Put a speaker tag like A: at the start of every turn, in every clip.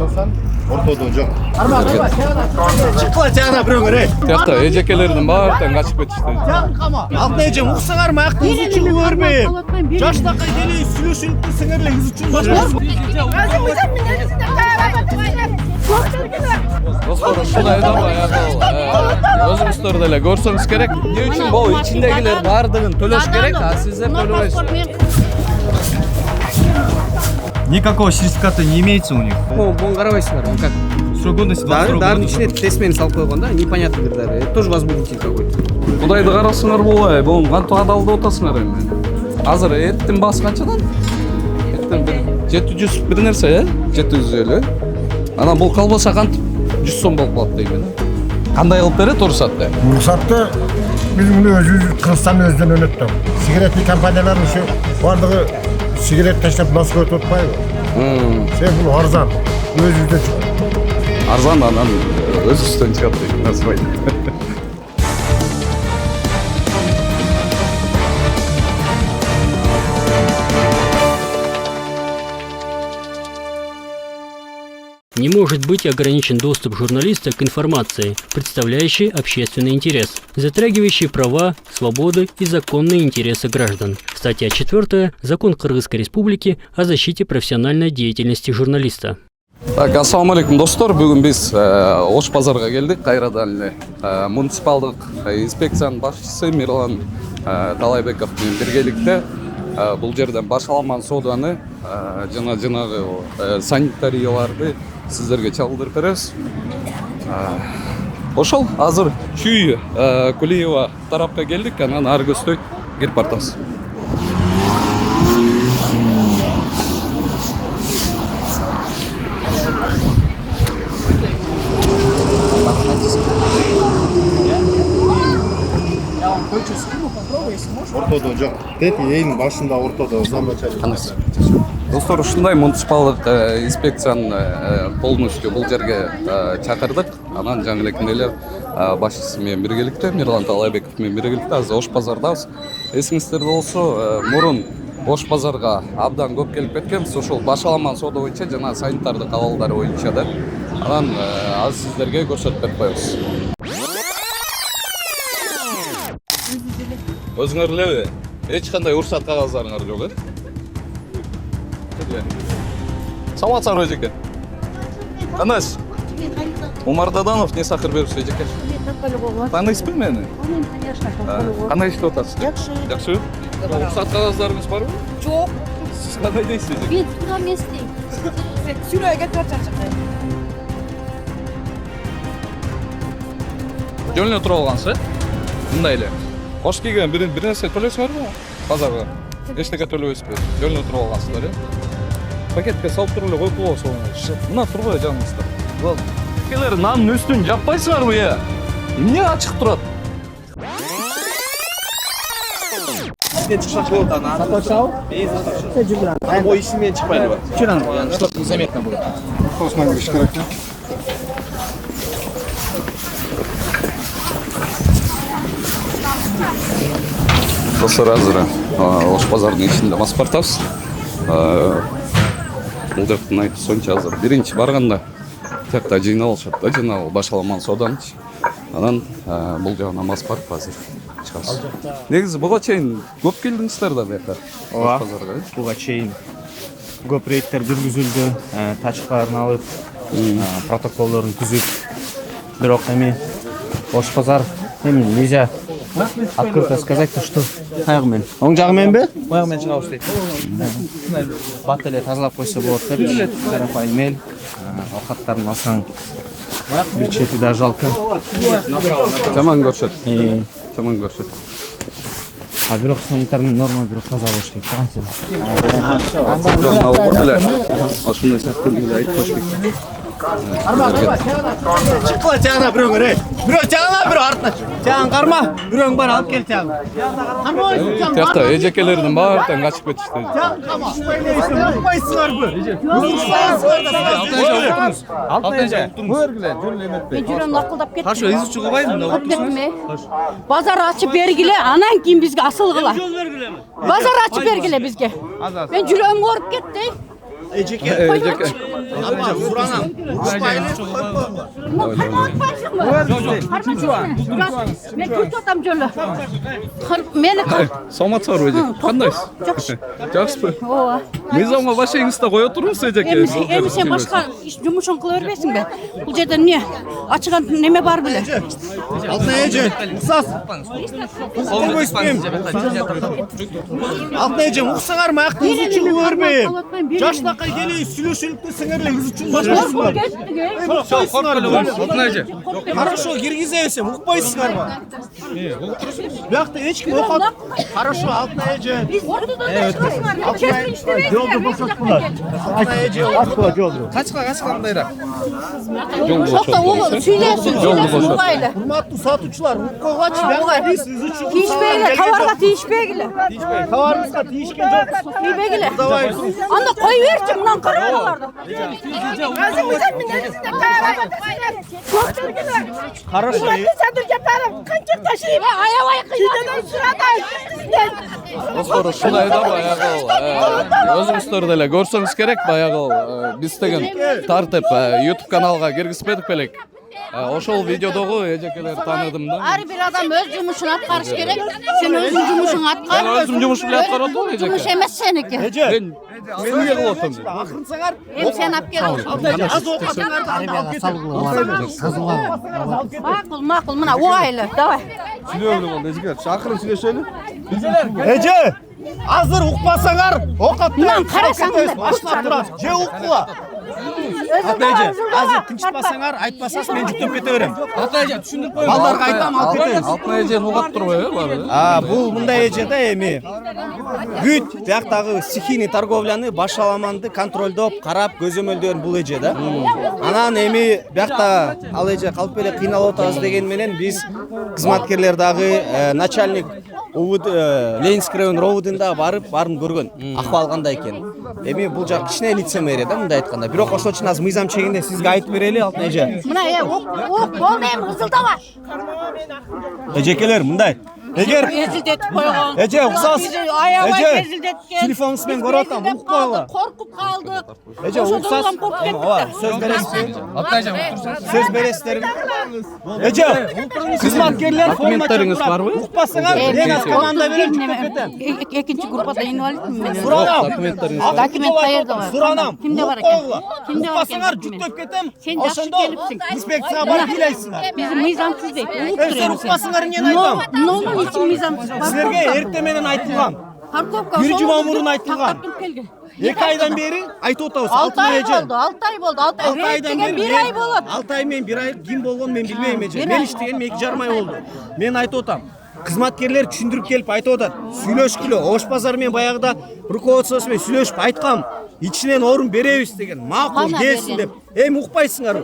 A: карасаң, ортодо жок. Чыккыла жагына бирөө керек.
B: Тиякта эжекелердин баары тең качып кетишти.
A: Алтын эжем уксаңармы, аякты үзүчүн көрбөйм. Жаштакай деле сүйлөшүп сеңерлер үзүчүн.
B: Достор, ушундай да өзүңүздөр деле көрсөңүз керек. Эмне үчүн бул ичиндегилер баардыгын төлөш керек, а сиздер төлөбөйсүздөр.
C: Никакого сертификата не имеется у них.
D: Буны карабайсыңар, он как?
C: Срок годности 22
D: Дарын ичине тестмени салып койгон да, непонятный бир дары. Это тоже возбудитель какой-то.
B: Кудайды карасыңар булбай, бул кантип адалды атасыңар эми. Азыр эттин баасы канчадан? Эттин бир 700 бир нерсе, 750. Анан бул колбаса кантип 100 сом болуп калат деймин. Кандай кылып берет уруксатты?
E: Уруксатты биздин өзүбүз Кыргызстандын өзүнөн өнөт да. Сигаретный компаниялар ошо бардыгы сигарет таштап насып өтүп атпайбы? Себеби бул арзан. Өзүбүздөн чыгат.
B: Арзан анан өзүбүздөн чыгат дейт, насыбайт.
F: Не может быть ограничен доступ журналиста к информации, представляющей общественный интерес, затрагивающей права, свободы и законные интересы граждан. Статья 4. Закон Кыргызской Республики о защите профессиональной деятельности журналиста.
B: Так, ассаламу алейкум, достор. Бүгүн биз Ош базарга келдик. Кайрадан эле муниципалдык инспекциянын башчысы Мирлан Талайбеков менен биргеликте бул жерден башаламан сооданы жана жанагы санитарияларды сиздерге чагылдырып беребиз. Ошол азыр Чүй Кулиева тарапка келдик, анан ары көздөй кирип бартабыз.
A: Ортодо жок. Тет эң башында ортодо самочалик.
B: Достор, ушундай муниципалдык инспекциянын полностью бул жерге чакырдык. Анан жаңы элекендейлер башчысы менен биргеликте, Мирлан Талайбеков менен биргеликте азыр Ош базардабыз. Эсиңиздерде болсо, мурун Ош базарга абдан көп келип кеткенбиз. Ошол башаламан соода боюнча жана санитардык абалдары боюнча да. Анан азыр сиздерге көрсөтүп берип коебуз. Өзүңөр элеби? Эч кандай уруксат кагаздарыңар жок, э? Саламатсызбы эжеке? Кандайсыз? Умар Даданов не сахар берипсиз эжеке? Тааныйсызбы мени? Кандай иштеп атасыз? Жакшы. Уруксат кагаздарыңыз барбы?
G: Жок.
B: Сиз кандай дейсиз эжеке?
G: Мен турган эместейм. Сүрөйгө чачачакай.
B: Жөн эле туруп алгансыз, э? Мындай эле. Кош кийген бир нерсе төлөйсүңөрбү? Базарга. Эчтеке төлөбөйсүзбү? Жөн эле туруп алгансыздар, э? Пакетке салып туруп эле коюп коебуз. Мына турбай жаныңызда. Бул келер нанын үстүн жаппайсыңарбы, э? Эмне ачык турат?
D: Мен чыксак болот ана. Сатачабы? Сен жүргүн. Ой исимен чыкпайлыбы? Чыран, чтобы незаметно было.
E: Соснан кириш керек.
B: Достор, азыр Ош базардын ичинде басып бартабыз. Бул жактын айтуусунча азыр биринчи барганда тиякта жыйналышат да, жана башаламан сооданчы. Анан бул жагынан басып барып азыр чыгабыз. Негизи буга чейин көп келдиңиздер да бияка.
C: Ооба. Буга чейин көп рейдтер жүргүзүлдү, тачкаларын алып, протоколдорун түзүп. Бирок эми Ош базар эми нельзя открыто сказать, что кайгы менен. Оң жагы мененби? Ояк менен чыгабыз дейт. Бат эле тазалап койсо болот деп. Карапайым эл, оокаттарын алсаң бир чети да жалко.
B: Жаман көрсөт. Жаман көрсөт.
C: А бирок санитарный норма бирок таза болуш керек.
B: Ошондой сыяктуу эле айтып коюш керек.
A: Чыккыла жагына бирөө керек. Бирөө жагына, бирөө артына. Жагын карма, бирөөң бар алып кел жагын.
B: Тиякта эжекелердин баары тең качып кетишти.
A: Алпайсыңарбы?
G: Мен жүрөм акылдап кеттим. Каршы изучу кылбайбы? Базар ачып бергиле, анан кийин бизге асыл кыла. Базар ачып бергиле бизге. Мен жүрөм ооруп кетти.
A: Эжеке. Алма, суранам. Урушпайлы.
G: Мен күтіп отам жолы. Мені
B: Саламатсызбы эжеке? Кандайсыз? Жакшысызбы?
G: Ооба.
B: Мыйзамга башыңызды кое турсуз эжеке?
G: Эми сен башка жумушуң кыла бербейсиң бе? Бул жерде эмне? Ачыган неме бар беле?
A: Алтын эже. Уксас. Уксабайсызбы? Алтын эже, уксаңармы? Акты кыз үчүн көрбөйм. Жаштакай келип сүйлөшүлүп сеңерлер кыз үчүн башкасыңар.
B: Алтын эже.
A: Хорошо, киргизесем, укпайсыңарбы? Бuyakta hiç kim okut. Хорошо, Алтын эже. Yoldu boşalttılar. Алтын эже, attılar yoldu.
B: Kaçka mındayrak?
G: Шокта оғыл, сүйлесін, мұғайлы.
A: Hurmatlı satıcılar, hukkukaç, ben siz üçün
G: Тиішпегілі, товарға тиішпегілі.
A: Kavarınızda değişken yok.
G: Тиішпегілі. Анда қой берші, мұнан қарағаларды.
A: Хорошо.
B: Достор, ушундай да баягы өзүңүздөр деле көрсөңүз керек баягы биз деген тартып YouTube каналга киргизбедик белек. Ошол видеодогу эжекелер тааныдым да.
G: Ар бир адам өз жумушун аткарыш керек. Сен өзүң жумушуңду аткар.
B: Мен өзүм жумуш менен аткарып атам эжеке.
G: Жумуш эмес сеники.
A: Эже.
B: Мен эмне кылып атам?
A: Акырынсаңар.
G: Эми сен алып кел.
A: Az okutsanlar da alып кетет.
G: Макул, мына оғайлы, давай.
B: Сүйлөбүлүм ал эжеке. Акырын сүйлөшөлү.
A: Эже. Азыр укпасаңар, окат.
G: Мынаны карасаңыз,
A: баштап турат. Же уккула. Алтын эже, азыр тынчпасаңар, айтпасаңыз мен жүктөп кете берем.
B: Алтын эже түшүндүрүп коюң.
A: Балдарга айтам, алып кетебиз.
B: Алтын эже угап турбайбы баары?
A: Бул мындай эже да эми. Бүт бияктагы стихийный торговляны башаламанды контролдоп, карап, көзөмөлдөөрүн бул эже да. Анан эми биякта ал эже калып эле кыйналып атабыз деген менен биз кызматкерлер дагы начальник Ленинский район ровудунда барып баарын көргөн. Акыбал кандай экен. Эми бул жак кичине лицемерие да мындай айтканда. Бирок ошол үчүн азыр мыйзам чегинде сизге айтып берели, Алтын эже.
G: Мына болду эми ызылдабаш.
A: Эжекелер мындай. Эгер
G: Эзилдетип койгон.
A: Эже уксас.
G: Аябай эзилдеткен.
A: Телефонуңуз менен көрүп атам, укуп койгула.
G: Коркуп калдык.
A: Эже уксас. Сөз бересизби? Сөз бересиздерби? Эже, кызматкерлер
B: Документтериңиз барбы?
A: Укпасаңар, мен аз команда берем, жүктөп кетем.
G: Экинчи группада инвалидмин мен.
A: Суранам.
B: Документтериңиз
G: Документ каерде бар?
A: Суранам.
G: Кимде бар экен? Кимде бар экен?
A: Укпасаңар, жүктөп кетем.
G: Сен жакшы
A: Ошондо
G: келипсиң.
A: инспекцияга барып билейсиңер.
G: Биздин мыйзамсыз дейт. Угуп
A: Сен
G: турам
A: укпасаңар эмнени айтам?
G: Нонун ичин мыйзамсыз.
A: Силерге эртең менен айтылган.
G: Парковка
A: Бир жума мурун айтылган.
G: тактап туруп келген.
A: 2 айдан бери айтып атабыз.
G: 6 ай
A: эже.
G: болду, 6 ай болду. 6 ай.
A: 6 айдан бери
G: 1 ай болот.
A: 6 ай мен 1 ай ким болгон мен билбейм эже. Мен иштегеним 2,5 ай болду. Мен айтып атам. Кызматкерлер түшүндүрүп келип айтып атат. Сүйлөшкүлө, Ош базары менен баягыда руководствосу менен сүйлөшүп айткам. Ичинен орун беребиз деген. Макул келсин деп. Эми укпайсыңар.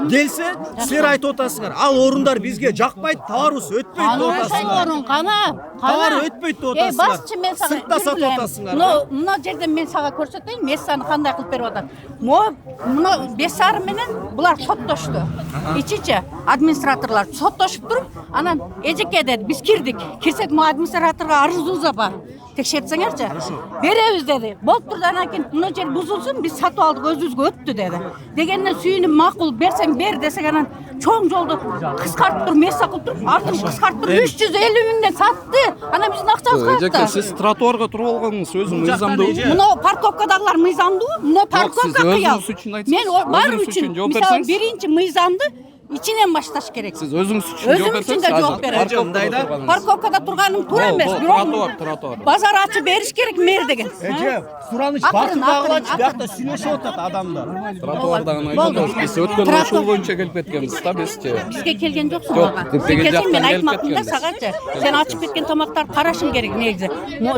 A: Келсе, силер айтып атасыңар. Ал орундар бизге жакпайт, товарыбыз өтпөйт деп атасыңар.
G: Орун кана.
A: Товар өтпөйт деп атасыңар.
G: Басчы мен сага
A: Сыртта сатып атасыңар.
G: Мына жерде мен сага көрсөтөйүн, мессаны кандай кылып берип атат. Мына 5,5 менен булар соттошту. Ичинчи администраторлар соттошуп туруп, анан эжеке деди, биз кирдик. Кирсек мо администраторго арызыбыз бар. Текшертсеңерчи. Беребиз деди. Болуп турду, анан кийин мына жер бузулсун, биз сатып алдык, өзүбүзгө өттү деди. Дегенден сүйүнүп макул берсең бер десек, анан чоң жолду кыскартып туруп, месса кылып туруп, артын кыскартып туруп 350 миңден сатты. Анан биздин акчабыз
B: Эжеке,
G: кайда?
B: сиз тротуарга туруп алганыңыз өзү мыйзамдуу.
G: Мына парковкадагылар мыйзамдуу, мына парковка кыял.
B: өзүңүз үчүн айтсаңыз,
G: Мен баары
B: өзүңүз
G: үчүн,
B: үчүн жооп
G: мисалы
B: берсеңиз.
G: биринчи мыйзамды ичинен башташ керек.
B: Сиз өзүңүз үчүн жооп
G: Өзүм үчүн да
B: берсеңиз.
G: жооп берем. Парковкада турганым туура эмес,
B: Тротуар.
G: базар ачып бериш керек мэр деген.
A: Эже, сураныч бакырдагылачы биякта сүйлөшүп атат адамдар.
B: Тротуардагы айтабыз. Биз өткөн ошол боюнча келип кеткенбиз да бизчи.
G: Бизге келген жоксуң
B: Жок,
G: ага.
B: деп
G: Сен
B: деген
G: келсең мен
B: жактан
G: айтмакмын да
B: келип
G: сагачы. Сен ачып кеткен тамактарды карашың керек негизи.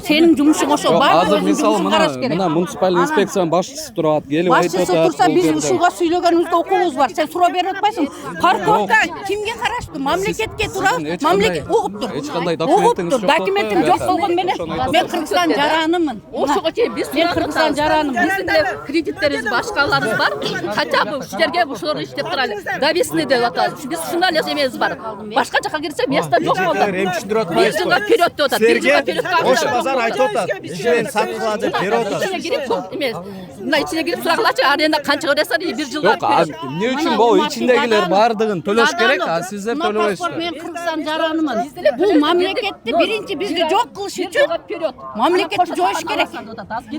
G: Сенин жумушуң ошол, баары
B: Азыр
G: өзүнүн
B: мисалы
G: жумушун караш керек.
B: мына муниципалдык инспекциянын башчысы турат, келип айтып
G: Башчысы
B: атат.
G: турса биз ушуга сүйлөгөнүбүздө укугубуз бар. Сен суроо берип атпайсың. парковка кимге караштуу? Мамлекетке туурабы?
B: Сиздин
G: Мамлекет угуп тур.
B: эч кандай
G: Угуп
B: документиңиз
G: тур.
B: жок.
G: Документим жок болгон менен мен Кыргызстан жаранымын.
H: Ошого чейин биз
G: Мен Кыргызстан жаранымын.
H: биздин эле кредиттерибиз башкаларыбыз бар. Хотя бы ушерге ушулар иштеп туралы. Довесный деп атат. Биз ушундай эле эмебиз бар. Башка жака кирсе место жок болду.
A: Эми түшүндүрүп
H: Bir
A: атпайсызбы?
H: жылга вперед деп атат. Bir жылга
A: Силерге
H: вперед
A: Ош базар айтып атат. Ишен саткыла деп берип атат.
H: İçine girip çok emez. Mına içine girip suragılaçı arayanda kança ödesen bir жылга
B: Жок, эмне үчүн могу ичиндегилер баардыгын төлөш керек, а сиздер төлөбөйсүздөр?
G: Мен Кыргызстан жаранымын. Бул мамлекетти биринчи бизди жок кылыш үчүн мамлекетти жоюш керек.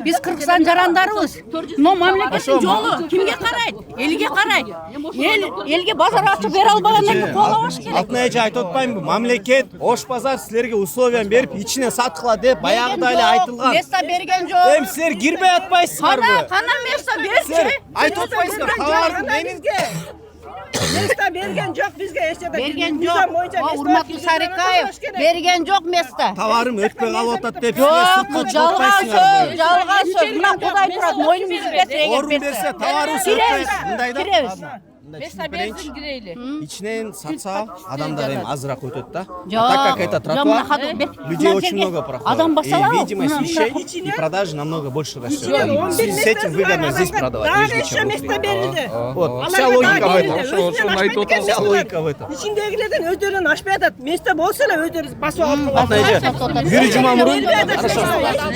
G: Биз Кыргызстан жарандарыбыз. Но мамлекеттин жолу кимге карайт? Элге карайт. Элге базар ачып бере албагандан кийин колобош керек.
A: Алтынай эже айтып атпаймынбы? Мамлекет Ош базар силерге условия берип, ичине саткыла деп баягыда эле айтылган.
G: Место берген жок.
A: Эми силер кирбей атпайсыздарбы?
G: Кана место берчи.
A: Айтып атпайсыздар, товардың менин
I: Место берген жоқ бізге ешеде.
G: Берген жок. Урматтуу Сарыкаев берген жок место.
A: товарым өтпөй калып атат деп
G: Жок,
A: силер
G: бул
A: сыртка
G: жалган
A: чыкпайсыңарбы?
G: сөз, жалган сөз. Мына Кудай турат, мойнун бизге
A: Орун берсе товарым сыртка мындай да.
G: Киребиз.
H: Место берсин gireyli.
A: Ичинен сатса адамдар эми азыраак өтөт да.
G: Жок.
A: Так как это тротуар, людей очень много проходит.
G: Адам
A: И
G: басалабы.
A: видимость вещей и продажи намного больше растет. И с этим выгодно здесь продавать, нежели чем
I: место
A: внутри.
I: берилди.
A: Вот, вся логика в этом.
B: Ошону айтып атабыз.
A: Вся логика в этом.
I: Ичиндегилерден өздөрүн ашпай атат. Место болсо эле өздөрү басып алып
A: Алтынай эже, Юрий Жумамурун, хорошо.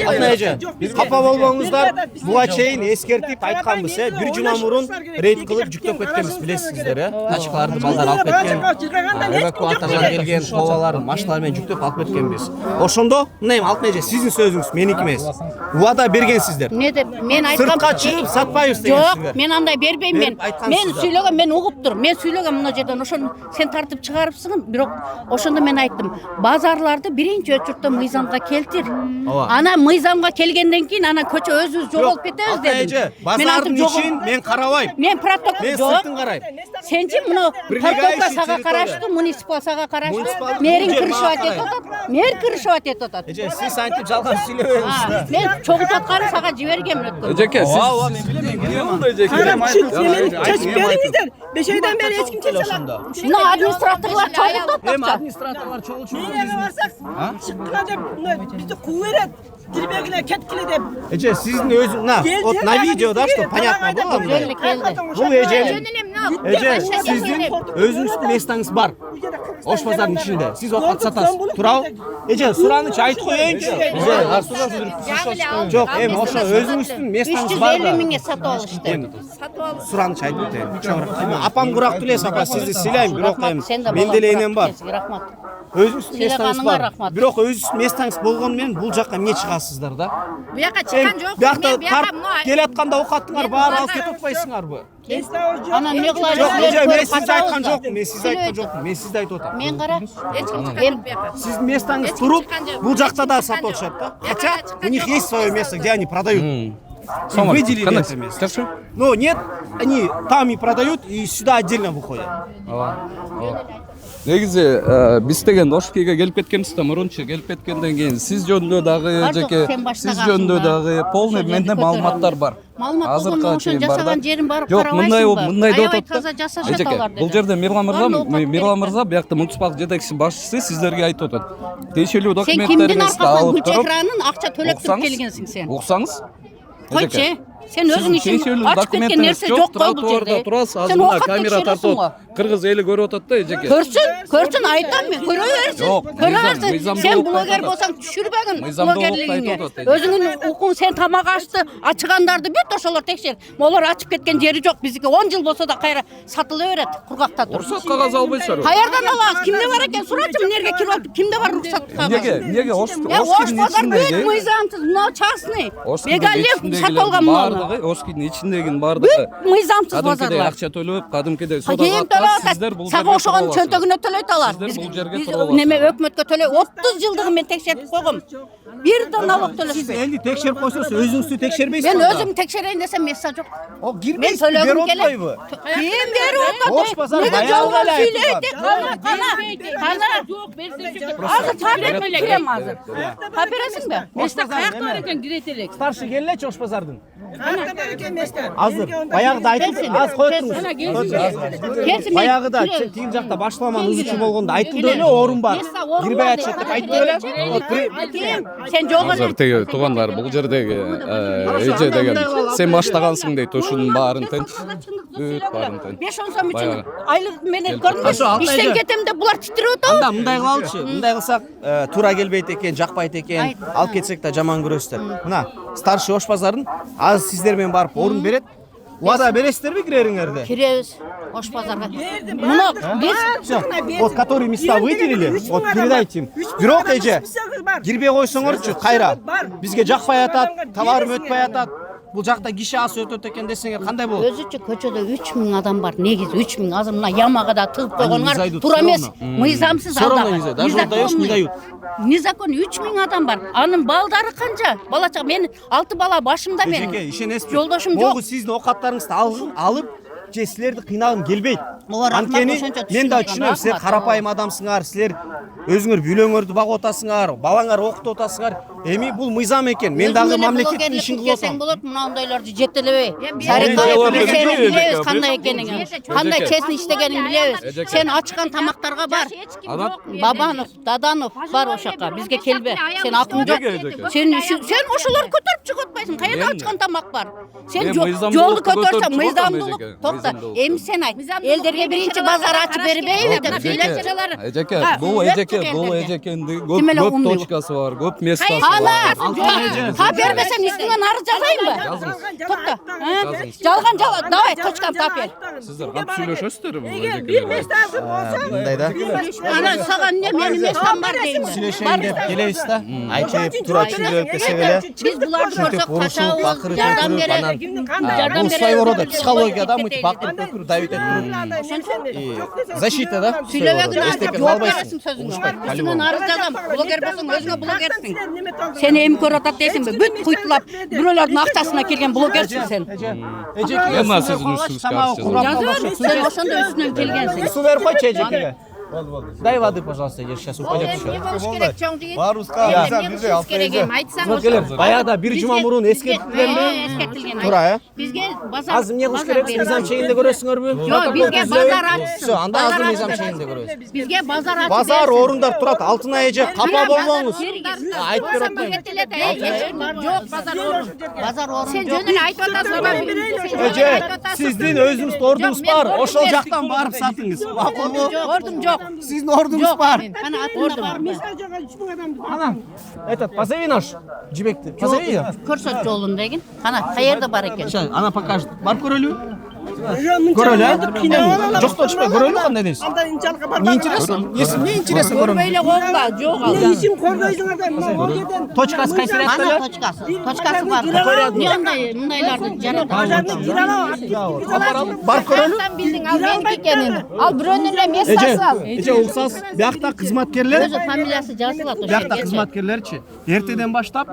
A: Алтынай эже, капа болбоңуздар, буга чейин эскертип айтканбыз, Юрий Жумамурун рейд кылып жүктөп кеткенбиз, билесиздер, тачкаларды балдар алып кеткен, эвакуаторлор келген, кобалар, машиналар менен жүктөп алып кеткенбиз. Ошондо, мына эми Алтынай эже, сиздин сөзүңүз, меники эмес. Убада бергенсиздер.
G: Не деп мен айткам.
A: Сыртка чыгып сатпайбыз
G: Жок,
A: дегенсиздер.
G: мен андай бербейм мен.
A: Берип айткансыздар.
G: Мен сүйлөгөм, мен угуп тур. Мен сүйлөгөм мына жерден ошону сен тартып чыгарыпсың, бирок ошондо мен айттым. Базарларды биринчи өчүртө мыйзамга келтир. Ана мыйзамга келгенден кийин ана көчө өзүбүз жоголуп кетебиз
A: Алтынай эже,
G: дедим.
A: базардын ичин мен карабайм.
G: Мен протокол
A: Мен
G: жок.
A: сыртын карайм.
G: Сенчи мына парковка сага караштуу, муниципал сага караштуу. Мэрин кырышып атат. Мэр кырышып атат.
A: Эже, сиз антип жалган сүйлөбөңүз да.
G: Мен чогулуп атканы сага жибергем өткөн.
B: Эжеке,
A: мен
B: сиз
A: билбейм.
B: эмне болду эжеке?
I: чечип бериңиздер. 5 айдан бери эч ким чече алат.
G: Мына администраторлор чогулуп
A: Эми
G: атат.
A: администраторлор чогулчу.
I: Мэрияга барсак, чыккыла деп бизди кууп берет. Кирбегиле, кеткиле деп.
A: Эже, сиздин өзүң, вот на видео да, что понятно было
G: Келди,
A: мне.
G: келди.
A: Бул эже, сиздин өзүңүздүн местоңуз бар. Ош базардын ичинде. Сиз окат сатасыз. Туурабы? Эже, сураныч айтып коеюнчу. Жок, эми ошо өзүңүздүн местоңуз бар
G: 350
A: да.
G: миңге сатып алышты.
A: Сураныч айтып өтөйүн. Чоңураак. Апам курак элес, апа, сизди сыйлайм, бирок эми
G: Сен да
A: менде эле энем бар.
G: Рахмат.
A: Өзүңүздүн местоңуз
G: Сыйлаганыңа
A: бар.
G: рахмат.
A: Бирок өзүңүздүн местоңуз болгону менен бул жакка эмне чыгасыздар да?
G: Буяка
A: Эми
G: чыккан жок.
A: биякта келатканда окаттыңар, баары алып кетип атпайсыңарбы?
G: Ана эмне кылайын?
A: Жок, эже, мен сизди айткан жокмун, мен сизди айткан жокмун, мен сизди айтып атам.
G: Мен кара.
H: Эч ким чыккан бияка.
A: Сиздин местоңуз туруп, бул жакта да сатып атышат да. Хотя у них есть свое место, где они продают. И выделили это место. Но нет, они там и продают, и сюда отдельно выходят.
B: Негизи биз деген Ошкийге келип кеткенбиз да, мурунчу келип кеткенден кийин сиз жөнүндө дагы эжеке, сиз жөнүндө дагы полный менде маалыматтар бар.
G: Маалымат болгондо ошон жасаган жерин барып
B: Жок,
G: карабайсыңбы?
B: мындай деп
G: Аябай
B: атат
G: таза
B: да.
G: жасашат
B: Эжеке,
G: алар
B: бул жерде Мирлан мырза биякта муниципалдык жетекчи башчысы сиздерге айтып атат. Тиешелүү
G: Сен кимдин
B: документтериңизди
G: аркасынан
B: алып туруп,
G: Гүлчехранын акча төлөп туруп келгенсиң сен?
B: уксаңыз.
G: Койчу. Сен өзүң ишин ачып кеткен нерсе жок го бул жерде.
B: Турасыз,
G: Сен
B: азыр
G: окуп
B: камера
G: текшересиң го.
B: тартып, кыргыз эли көрүп атат да, эжеке.
G: Көрсүн, айтам мен, көрө берсин.
B: Жок,
G: Көрө берсин.
B: мыйзамды
G: Сен
B: окуп
G: блогер
B: айтып
G: болсаң түшүрбөгүн
B: Мыйзамды окуп
G: блогерлигиңе.
B: айтып атат, эже.
G: Өзүңүн укуң сен тамак ачты, ачыгандарды бүт ошолор текшер. Молор ачып кеткен жери жок. Биздики 10 жыл болсо да кайра сатыла берет, кургакта туруп.
B: Уруксат кагаз албайсыздар.
G: Каярдан аласыз? Кимде бар экен? Сурачы, эмнеге кирип алып, кимде бар уруксат кагаз?
B: Неге
G: Ош
B: Ошкийдин
G: базар бүт
B: ичиндеги
G: мыйзамсыз, мына частный.
B: Ошкийдин
G: Бегалиев сатып алган муну.
B: бардыгы, Ошкийдин ичиндегинин бардыгы
G: Мыйзамсыз
B: кадимкидей
G: базарлар.
B: акча төлөп, кадимкидей
G: Кийин
B: содага сиздер бул
G: сага ошогон чөнтөгүнө төлөйт алар.
B: Сиздер бул жерге
G: Биз
B: туруп
G: неме өкмөткө төлөй 30 жылдыгын мен текшертип койгом. Бир да налог төлөшпөйт.
A: Элди текшерип койсоңуз, өзүңүздү текшербейсиз.
G: Мен өзүм текшерейин десем место жок.
A: О,
G: Мен
A: кирбейсиз,
G: төлөгүм
A: берип
G: келет.
A: атпайбы?
G: Ким берип атат?
A: Ош базар
G: Неге
A: баягы
G: жалган
A: эле
G: сүйлөйт?
A: айтылган.
H: Жок, берсе
G: Азыр чарып кирем азыр. Кап бересиңби?
H: Место каякта бар экен, кирет элек.
A: Старший келелечи Ош базардын. азыр баягыда айтып аз кое туруңуз. Баягыда тигил жакта башламан узучу болгондо айтылды эле орун бар. Кирбей атышат деп айтты эле.
G: Сен жолго
B: азыр теги туугандар бул жердеги эже деген сен баштагансың дейт ушунун баарын тынч баарын тынч
G: 5-10 сом үчүн айлык менен көрдүңүз. Иштен кетем деп булар титирип атабы?
A: Анда мындай кылалычы. Мындай кылсак туура келбейт экен, жакпайт экен. Алып кетсек да жаман көрөсүздөр. Мына старший ош базарын азыр сиздер менен барып орун берет. Убада бересиздерби кирериңерди?
G: Киребиз ош базарга. Мына биз
A: Вот который места выделили, вот передайте им. Бирок эже кирбей койсоңорчу кайра. Бизге жакпай атат, товарым өтпөй атат. Бул жакта киши аз өтөт экен десеңер кандай болот?
G: өзүчө көчөдө 3000 адам бар. Негизи 3000 азыр мына ямага да тыгып койгонуңар туура эмес. Мыйзамсыз алда. Незаконно 3000 адам бар. Анын балдары канча? Бала чак мен 6 бала башымда менин.
A: Эжеке, ишенесизби?
G: Жолдошум жок.
A: Могу сиздин окаттарыңызды алып, же силерди кыйнагым келбейт. Анткени мен да түшүнөм, силер карапайым адамсыңар, силер өзүңөр бүлөңөрдү багып атасыңар, балаңар окутуп атасыңар. Эми бул мыйзам экен. Мен дагы мамлекеттин ишин кылып атам.
G: Болот, мынандайларды жетелебей. Билебиз кандай экенин. Кандай честный иштегенин билебиз. Сен ачкан тамактарга бар. Бабанов, Даданов бар ошакка. Бизге келбе. Сен акың жок. Сен ошолорду көтөрүп чыгып атпайсың. Кайда ачкан тамак бар? Сен жолду көтөрсөң мыйзамдуулук. Токта. Эми сен айт. Элдерге биринчи базар ачып бербейби деп сүйлөчүлөр.
B: Эжеке, бул эжекенди көп точкасы бар, көп местасы бар.
G: Та бермесем үстүнөн арыз жазайынбы? Токта. Жалган давай точканы тап бер.
B: Сиздер кантип сүйлөшөсүздөрбү
A: Мындай да.
G: Ана сага эмне менин местам бар дейм.
A: Сүйлөшөйүн деп келебиз да. Айтып туура түшүндүрүп десек эле.
G: Биз буларды көрсөк
A: Урушуп, бакырып,
G: жардам
A: көтөрүп,
G: берет.
A: анан бул своего психологияда мынтип бакырып, көтөрүп, давить этип защита да.
G: Сүйлөбөгүн жооп бересиң сөзүңө. Үстүнөн арыз жазам. Блогер болсоң өзүңө блогерсиң. Сени эми көрүп атат дейсиңби? Бүт куйтулап бирөөлөрдүн актасына келген блогерсиң сен.
B: Эме сиздин үстүңүзгө
G: Жазып, сен ошондо үстүнөн келгенсиң.
A: Су берип койчу эжекеге. Дай воды, пожалуйста, я сейчас упадет еще. Баягыда бир жума мурун эскертилгенби?
G: Эскертилген.
A: Туура, э?
G: Бизге базар.
A: Азыр эмне кылыш керек? Мыйзам чегинде көрөсүңөрбү?
G: Жок, бизге базар ачсын.
A: Всё, анда азыр мыйзам чегинде көрөбүз.
G: Бизге базар ачып.
A: Базар орундар турат, Алтынай эже, капа болмоңуз. Айтып берип атпайм.
G: Жок, базар орун. Базар орун. Сен жөнүн айтып атасың.
A: Эже, сиздин өзүңүздүн ордуңуз бар. Ошол жактан барып сатыңыз. Макулбу?
G: Ордум жок.
A: Сиздин ордуңуз бар.
G: Ана ордум бар.
A: Ана, этот, позови наш жибекти. Позови её.
G: Көрсөт жолун дегин. Ана каерде бар экен?
A: Сейчас, ана покажет. Барып көрөлүбү? Көрөлү, э? Жоктон чыкпай көрөлү кандай дейсиз? Не интересно? Если мне интересно көрөм.
G: Көрбөйлө койгула, жок ал.
I: Ишин көрбөйсүңөр да мына
A: Точкасы кайсы
G: Ана
A: рядта?
G: точкасы бар. Мындай мындайларды жаратат.
A: Барып көрөлү.
G: Билдиң ал меники экенин. Ал бирөөнүн эле местасы ал.
A: Эже уксас, биякта кызматкерлер,
G: Өзү фамилиясы жазылат ошо.
A: биякта кызматкерлерчи эртеден баштап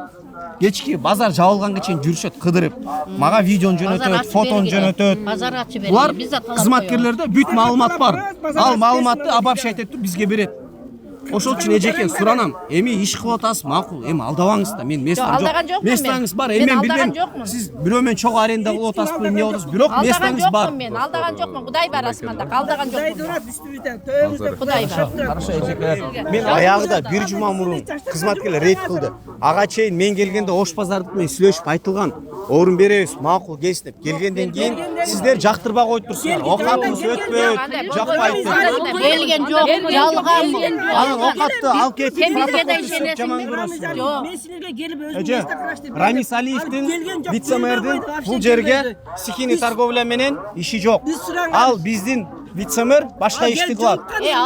A: кечки базар жабылганга чейин жүрүшөт кыдырып. Мага видеону жөнөтөт, фотону жөнөтөт.
G: Базар ачып берет.
A: Булар кызматкерлерде бүт маалымат бар. Ал маалыматты обобщать этип туруп бизге берет. Ошол үчүн эжеке суранам. Эми иш кылып атасыз, макул. Эми алдабаңыз да. Мен местам жок. Местаңыз бар. Эми мен билбейм. Сиз бирөө менен чогуу аренда кылып атасызбы, эмне кылып атасыз? Бирок местаңыз бар.
G: Мен алдаган жокмун. Кудай бар асманда. Алдаган жокмун.
I: Кудай
G: бар.
A: Хорошо, эжеке. Мен аягыда бир жума мурун кызматкерлер рейд кылды. Ага чейин мен келгенде Ош базардык менен сүйлөшүп айтылган. Орун беребиз, макул келсин деп. Келгенден кийин сиздер жактырбай коюп турсуңар. Окатыңыз өтпөйт, жакпайт деп.
G: Келген жок, жалган.
A: Анан окатты алып кетип,
G: Сен бизге да
A: протокол
G: ишенесиңби?
A: жаман көрөсүң.
G: Жок.
I: Мен силерге келип өзүм
A: Эже,
I: месте караштырып
A: Рамис Алиевдин вице-мэрдин бул жерге стихийный торговля менен иши жок. Ал биздин вице-мэр башка ишти кылат.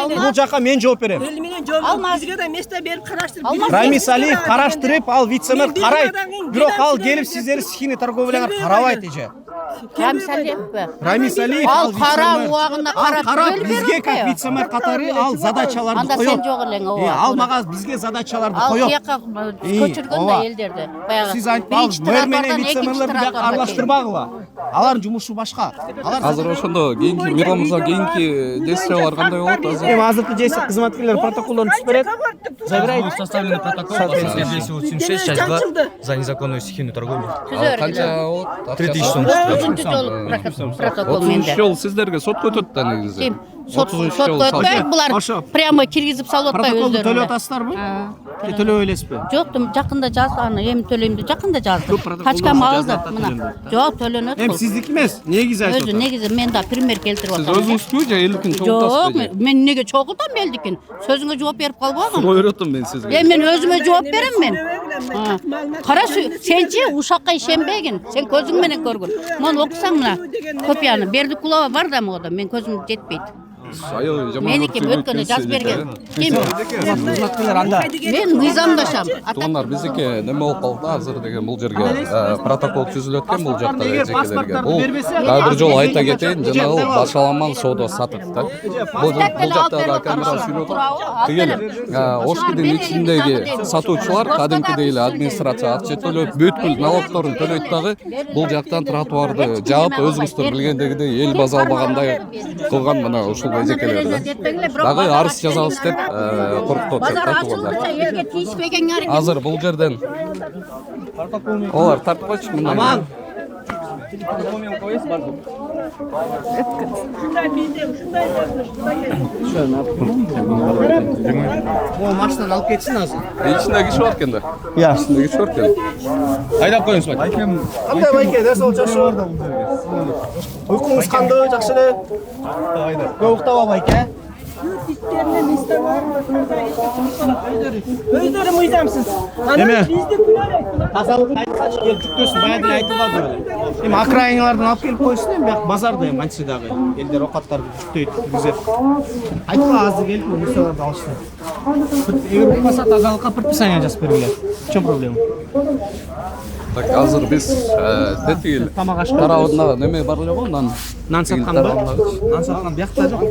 A: Бул жака мен жооп берем.
I: Бизге да месте берип караштырып.
A: Рамис Алиев караштырып, ал вице-мэр карайт. Бирок ал келип сиздердин стихийный торговляңар карабайт эже.
G: Рамис Алиевпи?
A: Рамис Алиев
G: Ал қара
A: вице-мэр.
G: уағына
A: Ал
G: қарап
A: қарап
G: бөліп
A: бізге
G: беру
A: как
G: керек.
A: вице-мэр қатары ал задачаларды
G: Анда
A: қояды.
G: сен жоқ елең,
A: Ал маған бізге задачаларды
G: Ал
A: қояды.
G: қияққа көшірген да елдерді. Баяғы
A: Сіз айтпал,
G: бірінші
A: мэр менен
G: тротуардан екінші
A: вице-мэрлерді
G: тротуарға
A: аралаштырбағыла. Алардың жұмысы башқа. Алар
B: азыр ошондо кийинки Мирлан мырза кийинки действиялар кандай болот азыр?
A: эми азыркы жеси кызматкерлер протоколдорун түзүп берет. Забирает.
C: Составлены протокол по 286, часть 2 за незаконную стихийную торговлю.
B: Канча болот?
C: 3000 сом.
G: Өзүнчү жолу протокол
B: 30
G: менде.
B: жол сиздерге сотко өтөт да негизи.
G: Ким? Сот
B: 30
G: сотко
B: жол
G: өтпөйт, булар
A: Ошо.
G: прямо киргизип салып атпайбы
A: Протоколду төлөп
G: өздөрү.
A: атасыздарбы? Төлөп элесизби?
G: Жок, жакында жазды, аны эми төлөйм деп жакында жазды.
A: Көп протоколдорду
G: Качкам алды,
A: жазат,
G: мына.
A: төлөнбөйт.
G: Жок, төлөнөт
A: Эми
G: бул.
A: сиздики эмес, негизи айтып
G: Өзү
A: атам.
G: негизи мен да пример келтирип
B: Сиз
G: атам.
B: өзүңүзбү же элдикин
G: Жок,
B: чогултасызбы?
G: мен неге чогултам элдикин? Сөзүңө жооп берип калбагам.
B: Койротум мен сизге.
G: Мен өзүмө жооп берем мен. Карачы, сенчи ушакка ишенбегин. Сен көзүң менен көргүн. Муну окусаң мына копияны Бердикулова бар да могуда, мен көзүм жетпейт. Меники өткөнү жазып берген. Ким? Мен мыйзамдашам.
B: Туугандар, биздики неме болуп калды азыр деген бул жерге протокол түзүлүп өткөн бул жакта эжекелерге. Бул дагы бир жолу айта кетейин, жанагы башаламан соода сатык да. Бул жакта да камера сүйлөп атат. Тигил Ошкидин ичиндеги сатуучулар кадимкидей эле администрация акча төлөп, бүткүл налогторун төлөйт дагы. Бул жактан тротуарды жаап өзүңүздөр билгендегидей эл база албагандай кылган мына ушул эжекелерди. Дагы арыз жазабыз деп коркутуп атат да туугандар.
G: Элге тийишпеген
B: Азыр бул жерден олар тартып койчу мындай.
A: Аман. О, машинаны алып кетсин азыр.
B: Ичинде киши бар экен да.
A: Иә.
B: Ичинде киши бар экен.
C: Айдап коюңуз байке.
A: Кандай байке, дерс ол жашоо. Уйкуңуз кандай, жакшы эле? Көп уктаба байке.
I: Өздері мыйзамсыз.
A: Эме?
I: Бізді күнәлі.
A: Тазалык айтсачы келип жүктөсүн, баягы айтылды эле. Эми окраиналардан алып келип койсун эми бияк базарда эми антиси дагы элдер окаттарды жүктөйт, киргизет. Айтпа азыр келип мусорларды алышты. Эгер укпаса тазалыкка предписание жазып бергиле. В чем проблема?
B: Так азыр биз тетигил тарабында неме бар эле го,
A: Нан сатканбы? Нан саткан биякта жок.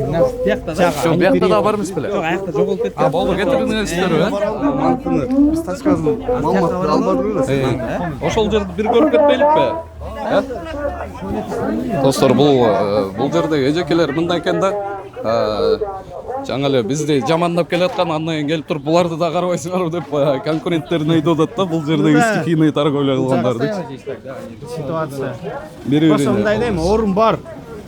A: Биякта да.
B: Жок, биякта да бар эмес беле?
A: Жок, аякта жоголуп кеткен.
B: Болду, кетирдиңерсиздерби?
E: Биз тачкасын маалымат албадыбыз.
B: Ошол жерди бир көрүп кетпейликпи? Достор, бул жердеги эжекелер мындай экен да. Жаңа эле бизди жамандап келаткан, андан кийин келип туруп буларды да карабайсыңарбы деп конкуренттерин айтып атат да, бул жердеги стихийный торговля кылгандарды.
A: Ситуация.
B: Бири-бирине.
A: Просто мындай дейм, орун бар.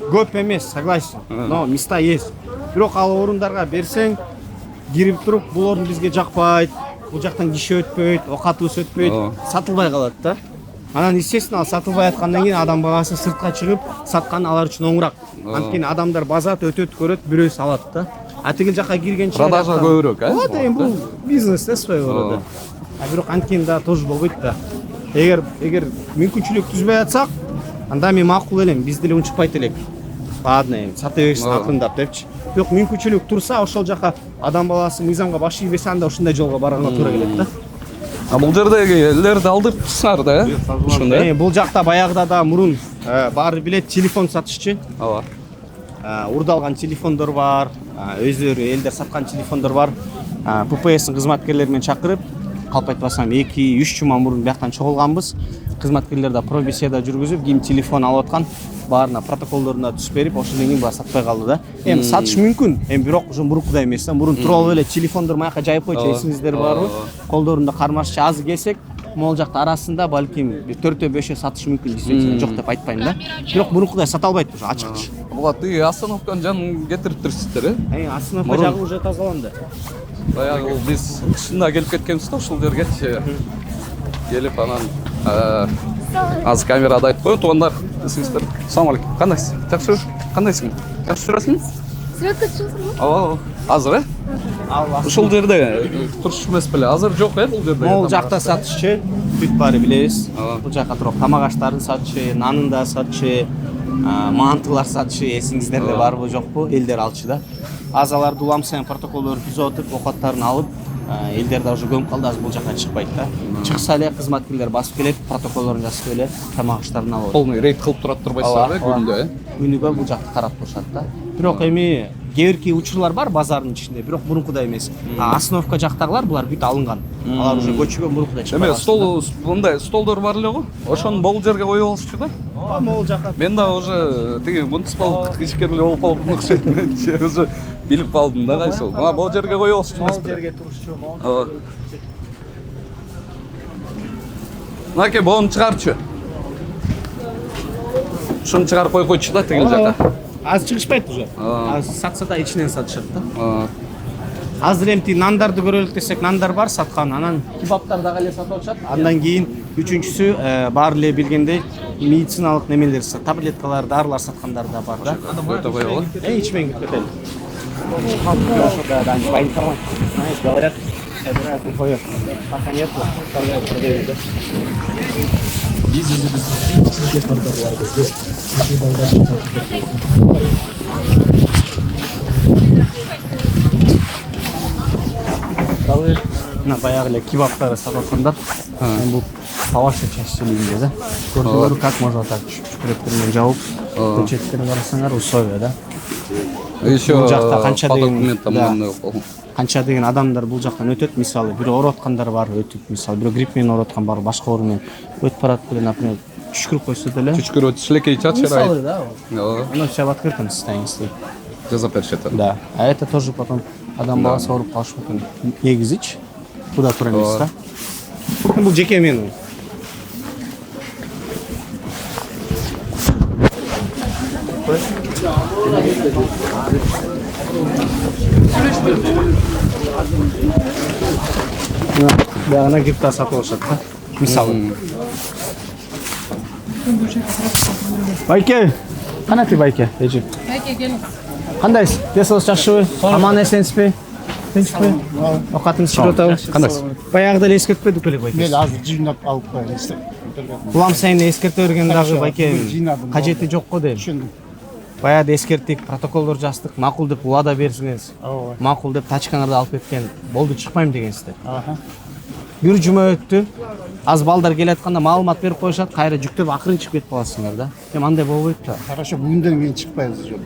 A: Көп эмес, согласен. Но места есть. Бирок ал орундарга берсең, кирип туруп, бул орун бизге жакпайт. Бул жактан киши өтпөйт, окатыбыз өтпөйт, сатылбай калат да. Анан естественно, сатылбай аткандан кийин адам багасы сыртка чыгып, саткан алар үчүн оңураак. Анткени адамдар базат өтөт, көрөт, бирөөсү алат да. А тигил жака киргенче
B: Продажа көбүрөөк,
A: Вот эми бул бизнес да своего рода. А бирок анткени да тоже болбойт да. Эгер мүмкүнчүлүк түзбөй атсак, анда мен макул элем, биз деле унчукпайт элек. Ладно, эми сата берсин акырындап депчи. Бирок мүмкүнчүлүк турса, ошол жака адам баласы мыйзамга баш ийбесе, анда ушундай жолго барганга туура келет да.
B: Бул жердеги элдерди алдырыпсыңар да, ушундай.
A: Бул жакта баягыда да мурун баары билет, телефон сатышчы.
B: Ооба.
A: Урдалган телефондор бар, өздөрү элдер саткан телефондор бар. ППС кызматкерлери менен чакырып, калп айтпасам 2-3 жума мурун бияктан чогулганбыз. Кызматкерлер да пробеседа жүргүзүп, ким телефон алып аткан баарына протоколдоруна түсүп берип, ошондон кийин баа сатпай калды да. Эми сатыш мүмкүн, эми бирок ошо мурункудай эмес да. Мурун туруп алып эле телефондор маяка жайып койчу, эсиңиздер барбы? Колдорунда кармашчы аз келсек, могул жакта арасында балким 4-5 сатыш мүмкүн, действительно жок деп айтпайм да. Бирок мурункудай сата албайт ошо ачык.
B: Буга тиги остановканын жанын кетирип турсуздар,
A: Остановка жагы уже тазаланды.
B: Баягы биз кышында келип кеткенбиз да ушул жергечи. Келип анан аз камерада айтып коет, туугандар, эсиңиздер. Ассалам алейкум. Кандайсыз? Жакшы? Кандайсың? Жакшы жүрөсүңбү? Сүрөткө чыгасыңбы? Ооба. Азыр, ушул жерде туруш эмес беле? Азыр жок бул жерде.
A: Могул жакта сатышчы, бүт баары билебиз. Бул жака туруп тамак аштарын сатчы, нанын да сатчы, мантылар сатчы, эсиңиздерде барбы жокпу? Элдер алчы да. Азаларды уламсайын протоколдорун түзүп атып, окаттарын алып, элдер да уже көмүп калды, азыр бул жака чыкпайт да. Чыкса эле кызматкерлер басып келет, протоколдорун жазып эле тамак аштарын алып.
B: Полный рейд кылып турат турбайсыздар күндө,
A: Күнүгө бул жакты карап турушат да. Бирок эми кээ бирки учурлар бар базардын ичинде, бирок мурункудай эмес. Остановка жактагылар булар бүт алынган. Алар уже көчөгө мурункудай чыкпай.
B: Эме стол мындай столдор бар эле го. Ошону могул жерге коюп алышчу да.
A: Могул жака.
B: Мен да уже тиги муниципалдык ишкерлер болуп калдым окшойт. Мен уже билип калдым да кайсы бол. Могул жерге коюп алышчу.
A: Могул жерге турушчу.
B: Наке бону чыгарчу. Шуну чыгарып койчу да тигил жака.
A: Азыр чыгышпайт уже. Азыр сатса да ичинен сатышат да. Азыр эмти нандарды көрөлүк десек, нандар бар саткан, анан кебаптар дагы эле сатып атышат. Андан кийин үчүнчүсү баары эле билгендей медициналык немелер, таблеткалар, дарылар саткандар да бар да.
B: Өтө коелу.
A: Ичмең кетели. Да, не поинформат. Знаешь, говорят, собирают инфою. Пока нет, продают. Мына баягы эле кебаптарды сатып аткандар. Бул Паваша частилигинде да. Көрдүңөр, как можно так чүпүрөктөрүн жабып, көчөттөрүн карасаңар условия да.
B: Еще
A: бул жакта канча деген адамдар бул жактан өтөт, мисалы бирөө ооруп аткандар бар, өтүп, мисалы бирөө грипп менен ооруп аткан бар, башка оору менен өтүп барат деле, например, түшкүрүп койсо деле.
B: Түшкүрүп шилекей чачырайт.
A: Мисалы да. Оно вся в открытом состоянии.
B: Жазап беришет.
A: Да. А это тоже потом адам баласы ооруп калышы мүмкүн. Негизичи куда туура эмес да. Бул жеке менин. Ана гипта сатып алышат да. Мисалы. Байке, кана ти байке? Эжи.
H: Байке келиңиз.
A: Кандайсыз? Десеңиз жакшыбы? Аман эсенсизби? Тынчпы? Окатыңыз чыгып атабы?
B: Кандайсыз?
A: Баягыда эле эскертпедик беле байке?
E: Мен азыр жыйнап алып коюм.
A: Улам сайын эскерте берген дагы байке кажети жок го дейм.
E: Түшүндүм.
A: Баягыда эскерттик, протоколдор жаздык, макул деп убада берсиңиз. Макул деп тачкаңарды алып кеткен. Болду чыкпайм дегенсиздер. Бир жума өттү. Аз балдар келатканда маалымат берип коюшат, кайра жүктөп акырын чыгып кетип каласыңар да. Эми андай болбойт да.
E: Хорошо, бүгүндөн кийин чыкпайбыз жок.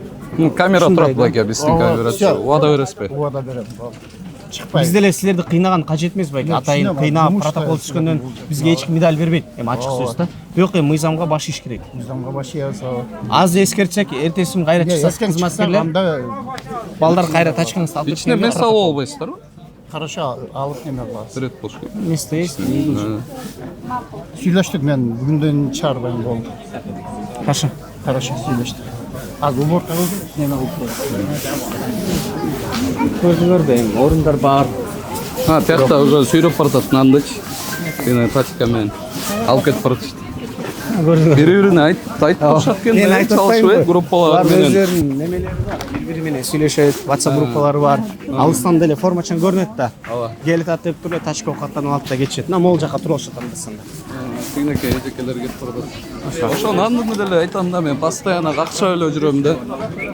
B: Камера турат байке, биздин камера. Убада бересизби?
E: Убада берем. Чыкпайбыз.
A: Биз деле силерди кыйнаган кажет эмес байке. Атайын кыйнап протокол түшкөндөн бизге эч ким медаль бербейт. Эми ачык сөз да. Бирок эми мыйзамга баш иш керек.
E: Мыйзамга баш ийебиз.
A: Аз эскертсек, эртеси кайра чыкса кызматкерлер, балдар кайра тачкаңызды алып
B: Ичине мен салып албайсыздарбы?
E: Хорошо, алып неме кылабыз.
B: Рет болуш керек.
A: Место есть.
E: Сүйлөштүк, мен бүгүндөн чыгарбайм болду.
A: Хорошо.
E: Хорошо, сүйлөштүк. Az уборка кылдык, неме кылып
A: Көрдүңөр да эми орундар бар.
B: Тиякта уже сүйрөп баратат нандыч. Эне тачка менен алып кетип баратышты. Бири-бирине айтып турушат экен.
A: Мен айтып атпайм.
B: Группалар менен.
A: Өздөрүнүн немелери бар. Бири-бири менен сүйлөшөт, WhatsApp группалары бар. Алыстан деле формачан көрүнөт да. Келет атып туруп тачка окаттан алып да кетишет. Мына могул жака туруп алышат андасанда.
B: Кийинки эжекелер кетип баратат. Ошону андыны деле айтам да, мен постоянно какча эле жүрөм да.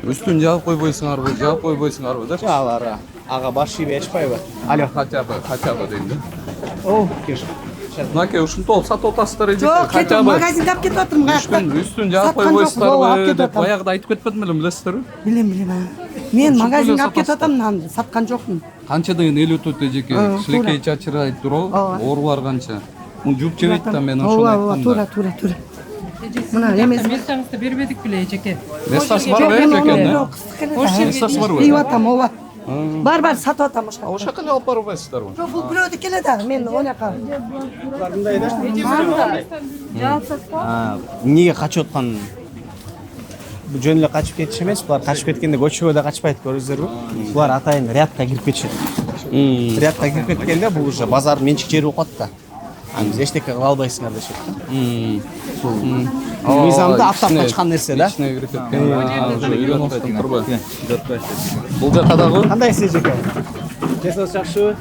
B: Үстүн жаап койбойсуңарбы, жаап койбойсуңарбы деп.
A: Алар ага баш ийбей ачпайбы? Алло,
B: Хотя бы дейм да.
A: О, кеш.
B: Наке ушунтип сатып атасыздар эже.
I: Жок, кетип магазинге алып кетип атырмын каякта.
B: Үстүн жаап койбойсуздарбы деп баягыда айтып кетпедим эле, билесиздерби?
I: Билем. Мен магазинге алып кетип атам, нанды саткан жокмун.
B: Канча деген эл өтөт эжеке. Шилекей чачырайт туруп, оорулар канча. Муну жууп жебейт да, мен ошону айттым да.
I: Туура. Мына эмес.
J: Местаңызды бербедик беле эжеке.
B: Местасы барбы эжеке?
I: Местасы барбы? Ийип атам, ооба. Бар сатып атам ошо.
B: Ошол жака алып барып атасыздарбы?
I: Жок, бул бирөөдө келет да, мен оняка.
A: Эмнеге качып аткан? Бул жөн эле качып кетиш эмес, булар качып кеткенде көчөгө да качпайт, көрдүңүздөр. Булар атайын рядка кирип кетишет. Рядка кирип кеткенде бул уже базар менчик жери болуп калат да. Биз эчтеке кыла албайсыңар дешет да. Мыйзамда аттап качкан нерсе да.
B: Ичине кирип кеткен. Уже үйрөнүп кеттим турбайбы? Бул жака дагы?
A: Кандайсыз эжеке? Кесиңиз жакшыбы?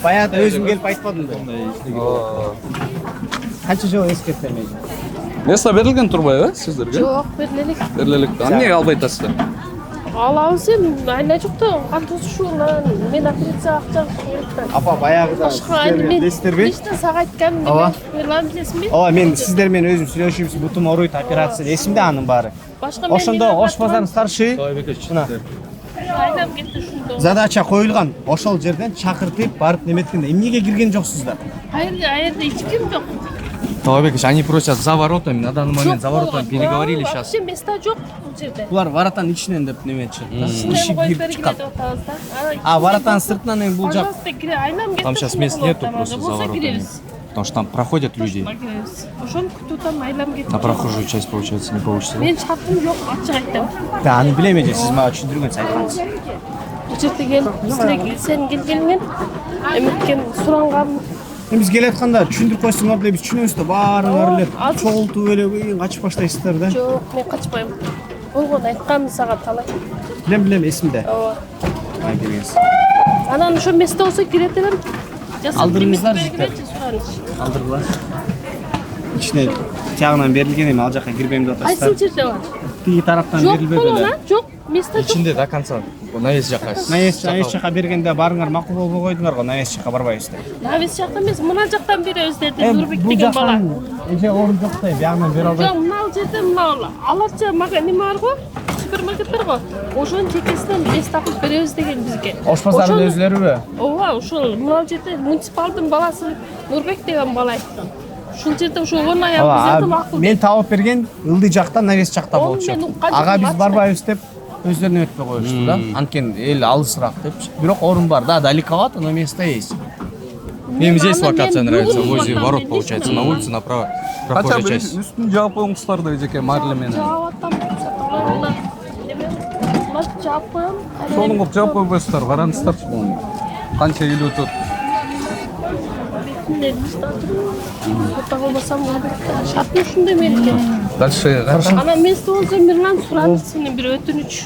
A: Баягы өзүм келип айтпадым да. Канча жолу эскертем эже?
B: Место берилген турбайбы сиздерге?
H: Жок, берлелик.
B: Берлелик. Эмнеге албай атасыздар?
H: алабыз эми айла жок да кантип ушунан мен операция акча
A: Апа баягыда сиздер билесиздерби?
H: Иште сага айткам
A: Ооба.
H: Мирлан билесизби?
A: Ооба, мен сиздер менен өзүм сүйлөшүбүз, бутум ооруйт, операция эсимде анын баары.
H: Башка
A: Ошондо Ош базарынын старший
H: Айдам кетти ушунда.
A: задача коюлган. Ошол жерден чакыртып барып неметкенде эмнеге кирген жоксуздар?
H: Аерде эч ким жок.
D: Талабекович, они просят за воротами, на данный момент за воротами переговорили сейчас.
H: Вообще места жок бул жерде.
A: Булар варатан ичинен деп неметчи. Киши
H: Коюп
A: кирип
H: бергиле
A: чыккан.
H: деп атабыз да.
A: А варатан сыртынан эми бул жак.
H: Пожалуйста, кире, айнам кетти.
D: Там сейчас мест нету просто за
H: Болсо
D: воротами.
H: киребиз.
D: Потому что там проходят люди.
H: Ошону күтүп айлам кетти.
D: На прохожую часть, получается, не получится.
H: Мен шартым жок, ачык айттым.
A: Аны билем эже, сиз мага түшүндүргөнсүз айткансыз.
H: Бул жерде келип, сен келгенмен эметкен суранган.
A: Биз келатканда түшүндүрүп койсоңор деле биз түшүнөбүз да, баарыңар эле
H: азыр-
A: чогултуп эле качып баштайсыздар да.
H: Жок, мен качпайм. Болгону айткам сага талай.
A: Билем эсимде.
H: Ооба.
A: Ай келгенсиз.
H: Анан ошо месте болсо кире берем.
A: Алдырыңыздар,
H: Алдыргыла.
A: Ичине тягынан берилген эми ал жака кирбейм деп
H: Кайсы
A: атасыздар.
H: жерде бар?
A: Тиги тараптан
H: Жок
A: берилбеди
H: болгон,
A: эле.
H: а? Жок, месте жок.
D: Içinde до конца. Навес жаққа.
A: Наэс жака бергенде барыңар макул болбой койдуңар го, наэс жака барбайбыз деп.
H: Навес жакта эмес, мына жактан беребиз деди Нурбек деген бала.
A: эже орун жок да, биягынан бере албайт.
H: Жок, мына жерде мына аларча неме бар го? Супермаркет бар го? Ошонун чекесинен месте тапып беребиз деген бизге.
A: Ош базарынын өзүлөрүбү?
H: Ооба, ошол мына жерде муниципалдын баласы Нурбек деген бала айтты. Ушул жерде ошо он аягыбыз макул.
A: Мен таап берген ылдый жакта, навес жакта
H: Onu
A: болчу.
H: мен уккан
A: Ага
H: жокмун,
A: биз
H: ачык
A: барбайбыз деп өздөрүнө өтпөй коюшту да. Анткени эл алысыраак депчи. Бирок орун бар, да, далековато, но место есть.
D: Мне здесь локация нравится,
H: бүгүн
D: возле
H: уккан
D: ворот,
H: мен
D: получается, на улице направо.
B: Хотя
D: Прохожая
B: бы
D: часть.
B: üstünü jaup koymuşlar da Eceke marlı menen.
H: Жаап атам, саталарына. Мас жаап коем.
B: Солун кылып жауап койбойсуздар, караңыздарчы буну. Канча ел өтөт.
H: Ота болбасам шартым ушундай меники.
B: Дальше
H: Анан месте болсо Мирлан сурады сенен бир өтүнүч.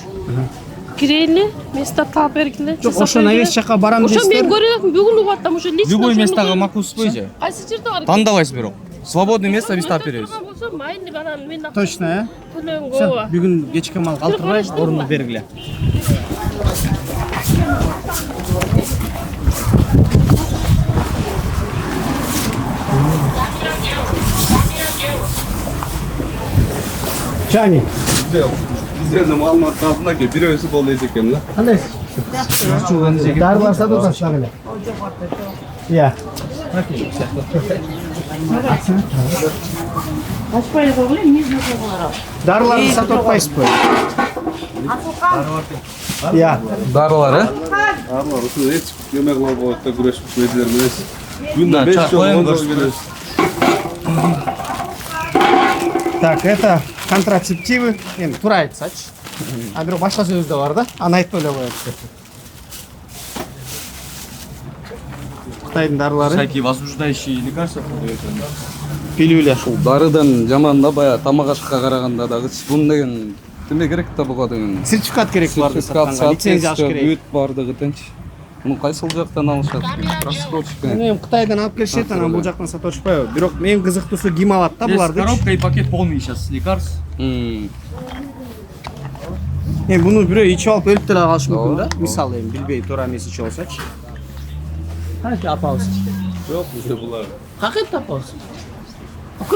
H: Кирели, место таап бергиле.
A: Жок, ошо навес жака барам
H: Ошо мен
A: дейсиздер.
H: көрөм, бүгүн угуп атам, ошо лично.
D: Любое местоға макулсуз бойже.
H: Кайсы жерде бар?
D: Тандабайсыз бирок. Свободный место биз таап беребиз.
H: Болсо майли анан мен
A: Точно, э?
H: төлөйм
A: Всё,
H: го.
A: бүгүн кечке мал калтырбай, орунду бергиле. Чани,
B: Bizden Almat altına ki bir öğüsü bol Eceke'm la.
A: кандай? Дарылар сатып атасыздар эле. Иә. Дарыларды сатып атпайсызбы? Иә.
B: Darılar he?
K: Darılar, usul hiç yemek var bu hayatta güreşmiş mediler biliriz. Günde
D: Да,
K: 5
D: çay
K: yıl, 10
D: koyun
K: yıl
D: görüşürüz.
K: geliriz.
A: Так, это контрацептивы. Енді тура айтсачы. А бирок башка сөз да бар да. Аны айтпай эле коет. Кытайдын дарылары,
D: Всякие возбуждающие лекарства продают.
A: пилюля.
B: Ушул дарыдан жаман да бая тамак ашыкка караганда дагы бун деген неме керек да буга деген.
A: Сертификат керек буларды
B: Сертификат,
A: сатканга, лицензия алыш
B: соответствие,
A: керек.
B: бүт бардыгы тынч. Муну кайсыл жактан алышат? Рассрочка.
A: Эми Кытайдан алып келишет, анан бул жактан сатып атышпайбы? Бирок эң кызыктуусу ким алат да
D: Здесь
A: буларды?
D: коробка и пакет полный сейчас лекарств.
A: Эми буну бирөө ичип алып өлүп деле калышы мүмкүн да. Мисалы эми билбей туура эмес ичип алсачы. Кантип апабыз?
K: Yok işte bunlar.
A: Какой апабыз?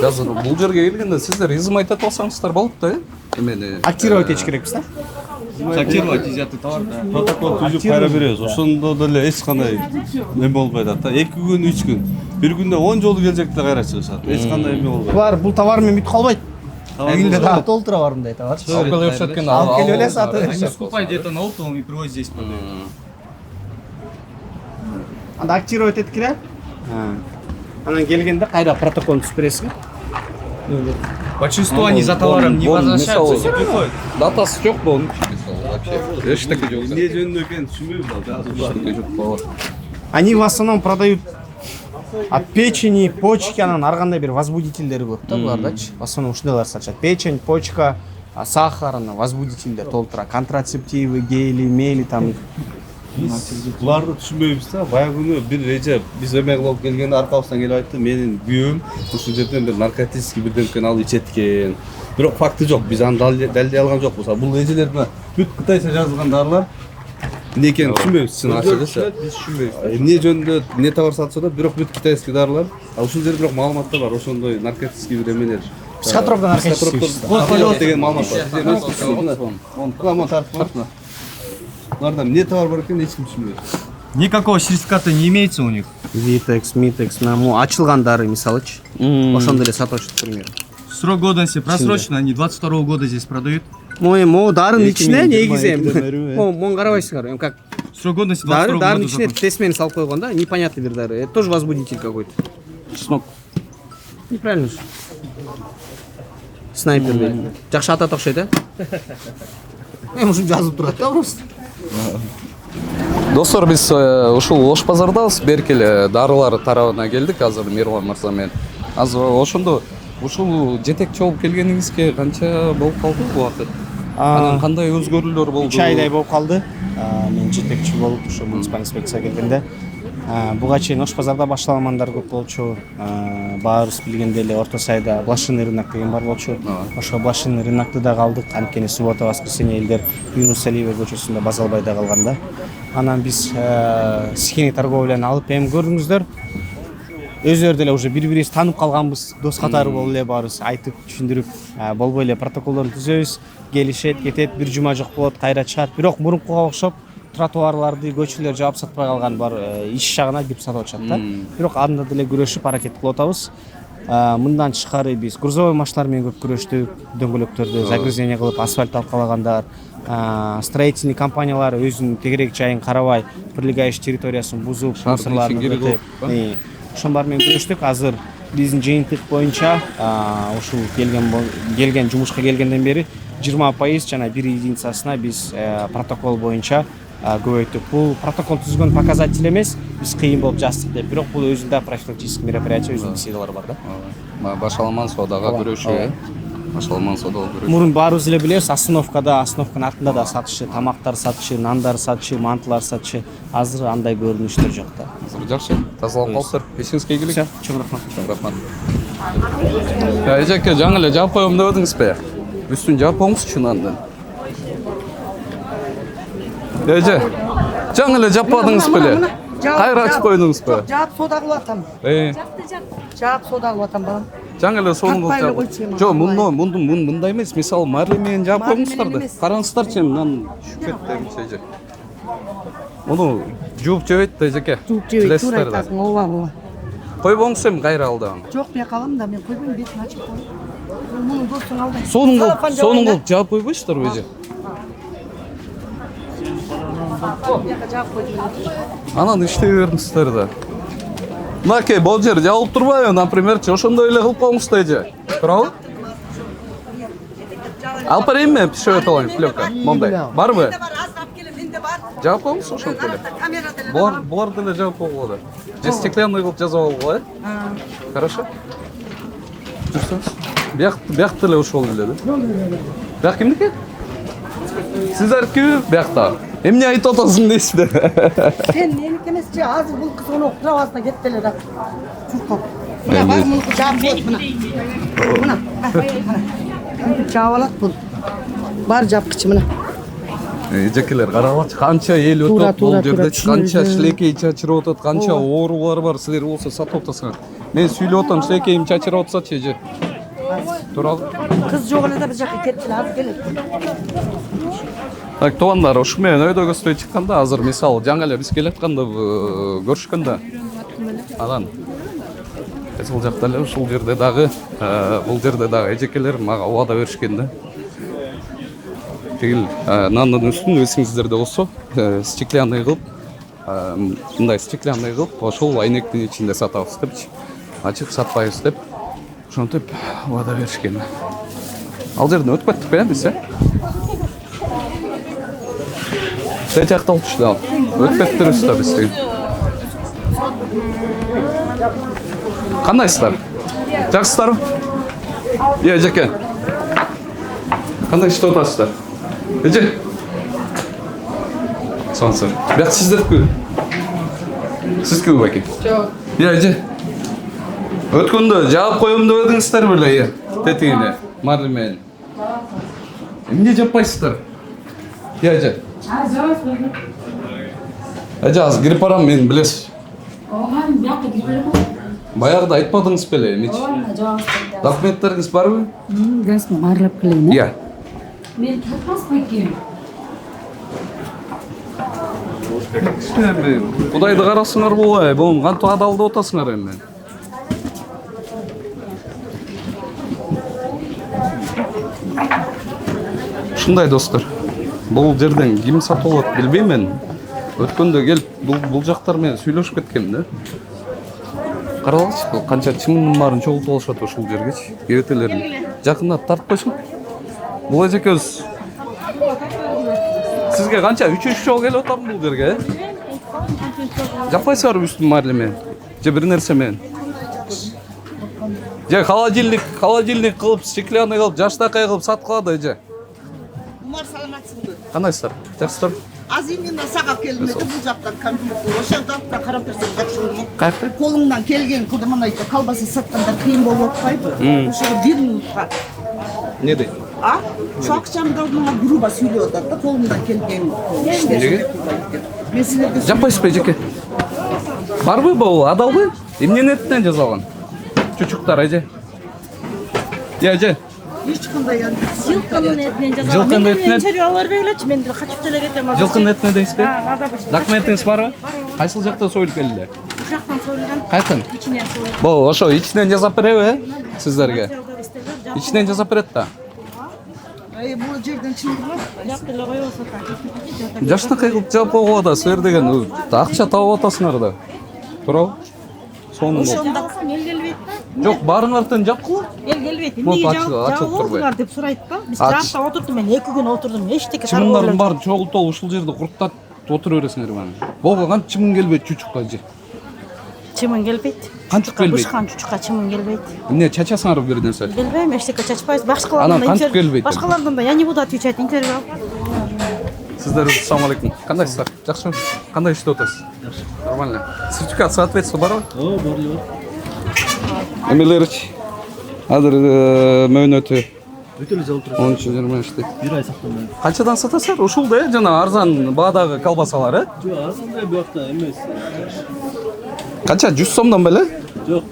B: Азыр бул жерге келгенде сиздер изим айтып алсаңыздар болот да, э? Эмени
A: Актировать этиш керекпиз да.
D: Актировать изъятый товар, да.
K: Protokol түзүп кайра беребиз. Ошондо деле эч кандай эме болбой атат да. 2 күн, 3 күн. Бир күндө 10 жолу келжек да кайра чыгышат. Эч кандай эме болбойт.
A: Булар бул товар менен бүтүп калбайт. Элинде дагы толтура бар мындай товар.
B: алып келип өтөткөн
A: Алып келип эле сатып.
D: Они скупают где-то на оптовом и привозят здесь продают.
A: Анда актировать этип кире. Анан келгенде кайра протокол түзүп бересиз.
D: Большинство они за товаром не возвращаются, все приходят.
B: Датасы жок да, вообще. Эчтеке жок.
K: Эмне жөнүндө экенин түшүнбөйбүз ал.
B: Эчтеке жок бала.
A: Они в основном продают от печени, почки, анан ар кандай бир возбудительдери көп да булардачы. В основном ушундайлар сатышат. Печень, почка, сахар, анан возбудительдер толтура, контрацептивы, гели, мели там
K: Буларды түшүнбөйбүз да. Баягы күнү бир эже биз эме кылып келгенде аркабыздан келип айтты, менин күйөөм ушул жерден бир наркотический бирдемкени алып ичеткен. Бирок факты жок, биз аны далилдей алган жокпуз. Бул эжелер бүт кытайча жазылган дарылар эмне экенин түшүнбөйбүз, чын ачыгычы. Биз түшүнбөйбүз. Эмне жөнүндө эмне товар сатышат, бирок бүт китайский дарылар. Ушул жерде бирок маалыматта бар, ошондой наркотический бир эмелер.
C: Психотроптор наркотический
K: деген маалымат бар. Мон тартып Буларда эмне товар бар экенин эч ким түшүнбөйт.
D: Никакого сертификата не имеется у них.
A: Витекс, Митекс, ачылган дары мисалычы. Ошондой эле сатышат, к примеру.
D: Срок годности просрочен, они 22-го года здесь продают.
A: Могу дарын ичине негизи мон карабайсыңар, как
D: Срок годности 22-го года.
A: Дарын ичине тесмени салып койгон да, непонятный бир дары. Это тоже возбудитель какой-то.
B: Чеснок.
A: Неправильно же. Снайпер дейт. Жакшы ата окшойт, а? Ушул жазып турат да просто.
B: Достор, биз ушул Ош базардабыз. Беркеле дарылар тарабына келдик азыр Мирлан мырза менен. Азыр ошондо ушул жетекчи болуп келгениңизге канча болуп калды бул убакыт? Анан кандай өзгөрүүлөр болду?
C: 3 айдай болуп калды. Мен жетекчи болуп ушу муниципалдык инспекция келгенде. Буга чейин Ош базарда башталгандар көп болчу. Баарыбыз билгендей эле Орто Сайда блошиный рынок деген бар болчу. Ошо блошиный рынокто да калдык. Анткени суббота, воскресенье элдер Юнус Алиева көчөсүндө база албай да калган да. Анан биз схемий торговляны алып, эми көрдүңүздөр, өзүлөр деле уже бири-бирибиз таанып калганбыз, дос катары болуп эле баарыбыз айтып, түшүндүрүп, болбой эле протоколдорду түзөбүз, келишет, кетет, бир жума жок болот, кайра чыгат. Бирок мурункуга окшоп тротуарларды, көчөлөр жаап сатпай калган бар иш жагына кирип сатып атышат да. Бирок анда деле күрөшүп аракет кылып атабыз. Мындан тышкары биз грузовой машиналар менен көп күрөштүк, дөңгөлөктөрдү загрязнение кылып асфальт алкалагандар, строительный компаниялар өзүнүн тегерек жайын карабай, прилегающий территориясын бузуп, мусорларды өтөп, ошон баары менен күрөштүк. Азыр биздин жыйынтык боюнча ушул келген жумушка келгенден бери 20% жана 1 единицасына биз протокол боюнча көбөйттүк. Бул протокол түзгөн показатель эмес, биз кыйын болуп жаздык деп. Бирок бул өзүндө профилактический мероприятие, өзүнүн беседалары бар да.
B: Башаламан соодага күрөшүү. Башаламан соодага күрөшүү.
C: Мурун баарыбыз эле билебиз, остановканын артында да сатышы, тамактар сатышы, нандар сатышы, мантылар сатышы. Азыр андай көрүнүштөр жок да.
B: Азыр жакшы. Тазалап калсыздар. Пешиңизге келик.
C: Чоң рахмат.
B: Чоң рахмат. Эжеке, жаңы эле жаап коем деп эдиңизби? Үстүн жаап коюңузчу андан. Эже, жаңы эле жаппадыңыз беле? Кайра ачып койдуңузбу?
I: Жаап сода кылып атам. Жаап сода кылып атам балам.
B: Жаңы эле сонун кылып. Жок, мындай эмес. Мисалы, марли менен жаап коюңуздар. Караңыздарчы, мындан түшүп кетти эже. Муну жууп жебейт да эжеке.
I: Жууп жебейт, туура айтасың, ооба.
B: Койбоңуз эми кайра алдаган.
I: Жок, мен калам да, мен койбойм, бетин ачып коем. Мунун досуң алды.
B: Сонун кылып жаап койбойсуздарбы эже? Анан иштей бериңиздер да. Мынакей, бул жер жабылып турбайбы, например, ошондой эле кылып коюңуз да эже. Туурабы? Алып берейинби пишип алайын флёка? Мондай. Барбы? Жаап коюңуз ошентип эле. Булар деле жаап койгула да. Же стеклянный кылып жазып алгыла, э? Хорошо? Жүрсөңүз. Бияк деле ошол эле да. Бияк кимдики? Сиздерки биякта. Эмне айтып атасың дейсизби?
I: Сен меники эмесчи, азыр бул кыз ону правасына кетти эле да. Чуркоп. Мына бар муну жаап коет мына. Мына. Жаап алат бул. Бар жапкычы мына.
B: Эжекелер карагылачы, канча эл өтөп бул жерде, канча шилекей чачырып атат, канча оорулар бар. Силер болсо сатып атасыңар. Мен сүйлөп атам, шилекейим чачырып атсачы эже. Туурабы?
I: Кыз жок эле да бир жака кетти, азыр келет.
B: Так, туугандар, ушу менен өйдөгө өстөй чыкканда, азыр мисалы жаңы эле биз келатканда көрүшкөндө анан бул жакта эле ушул жерде дагы бул жерде дагы эжекелер мага убада беришкен да. Тигил нандын үстүн эсиңиздерде болсо стеклянный кылып, мындай стеклянный кылып, ошол айнектин ичинде сатабыз депчи. Ачык сатпайбыз деп ошентип убада беришкен. Ал жерден өтүп кеттик бе биз, Sen çakta olmuştu abi. Ötmettiriz tabii sen. Kandaysızlar? Жақсыздар? Е, жеке. Қандай ішті отасыздар? Еже? Сонсор. Бияк сиздердикү? Сиздикү баке?
J: Жок.
B: Эже. Өткөндө жаап коем деп едиңиздер беле, тетигине, марли менен. Эмне жаппайсыздар? Эже. Эже, азыр кирип барам, мен билесиз. Баягыда айтпадыңыз беле, эмнечи? Документтериңиз барбы?
J: Расмы аралап келейин,
B: Иә.
J: Мен таппаспай келем.
B: Кудайды карасыңар болбой, бул кантип адал деп атасыңар эми. Ушундай достор. Бул жерден ким сатып алат билбейм. Өткөндө келип бул жактар менен сүйлөшүп кеткем да. Каралачы, канча чымын баарын чогултуп алышат ушул жергечи. Кебетелерин жакындап тартып койсун. Бул эжекебиз сизге канча 3-3 жол келип атам бул жерге? Жаппайсыздарбы үстүн марле менен? Же бир нерсе менен? Же холодильник кылып, стеклянный кылып, жаштакай кылып сатып калады эже.
I: Умар, саламатсыңбы?
B: Кандайсыздар? Жакшысыздарбы?
I: Аз именно сагап келдим эди бул жактан компьютер. Ошондо да карап берсең жакшы болмок.
B: Каяқта?
I: Колуңдан келген кудуман айтты, колбаса сатканда кыйын болуп атпайбы? Ошого 1 минутка.
B: Не дейт?
I: А? Şu akşam da bana gruba söylüyorlar da kolundan kelgen işler. Мен силерге
B: Жаппайсызбы эжеке? Барбы бул адалбы? Эмне нетинен жазалган? Чучуктар эже. Эже.
I: эч кандай
J: Жылкынын этинен жазалган.
B: Жылкынын этинен?
J: Интервью алып бергилечи, мен деле качып деле кетем.
B: Жылкынын этине дейсизби? Документиңиз барбы? Кайсыл жакта союлуп келди?
J: Ушактан союлган.
B: Кайткан?
J: Ичинен союлган.
B: Бул ошо ичинен жасап береби? Сиздерге. Ичинен жасап берет да.
I: бул жерден чындырма.
J: Жак деле коюп атат.
B: Жаштакай кылып жаап койгула да силер деген акча табып атасыңар да. Туурабы? Сонун болуп.
I: Ошондо
J: Эл келбейт да.
B: Жок, баарыңардын жапкыла.
J: Эл келбейт.
B: Бул
J: Эмне
B: ачылып турбайбы?
J: жаабыңар деп сурайт да. Биз жакта отурдум, мен 2 күн отурдум. Эчтеке
B: Чымындардын баарын чогултуп ушул жерде куруктап отура бересиңер баны. Болго канча чымын келбейт чучукка же.
J: Чымын келбейт.
B: Кантип келбейт?
J: Бышкан чучукка чымын келбейт.
B: Эмне чачасыңарбы бир нерсе?
J: Келбейм, эчтеке чачпайбыз.
B: Анан кантип келбейт?
J: Башкалардан да я не буду отвечать интервью.
B: Сиздер ассалам алейкум. Кандайсыздар? Жакшымы? Кандай иштеп атасыз? Жакшы. Нормально. Сертификат соответствие барбы?
K: бар.
B: Эмелерич. Азыр мөөнөтү
K: Өтө эле жалып турат.
B: 13-25 дейт.
K: Бир ай сакталмай.
B: Канчадан сатасыздар? Ушул да жана арзан баадагы колбасалар,
K: Жок, азандай буякта эмес.
B: Канча 100 сомдон беле?
K: Жок.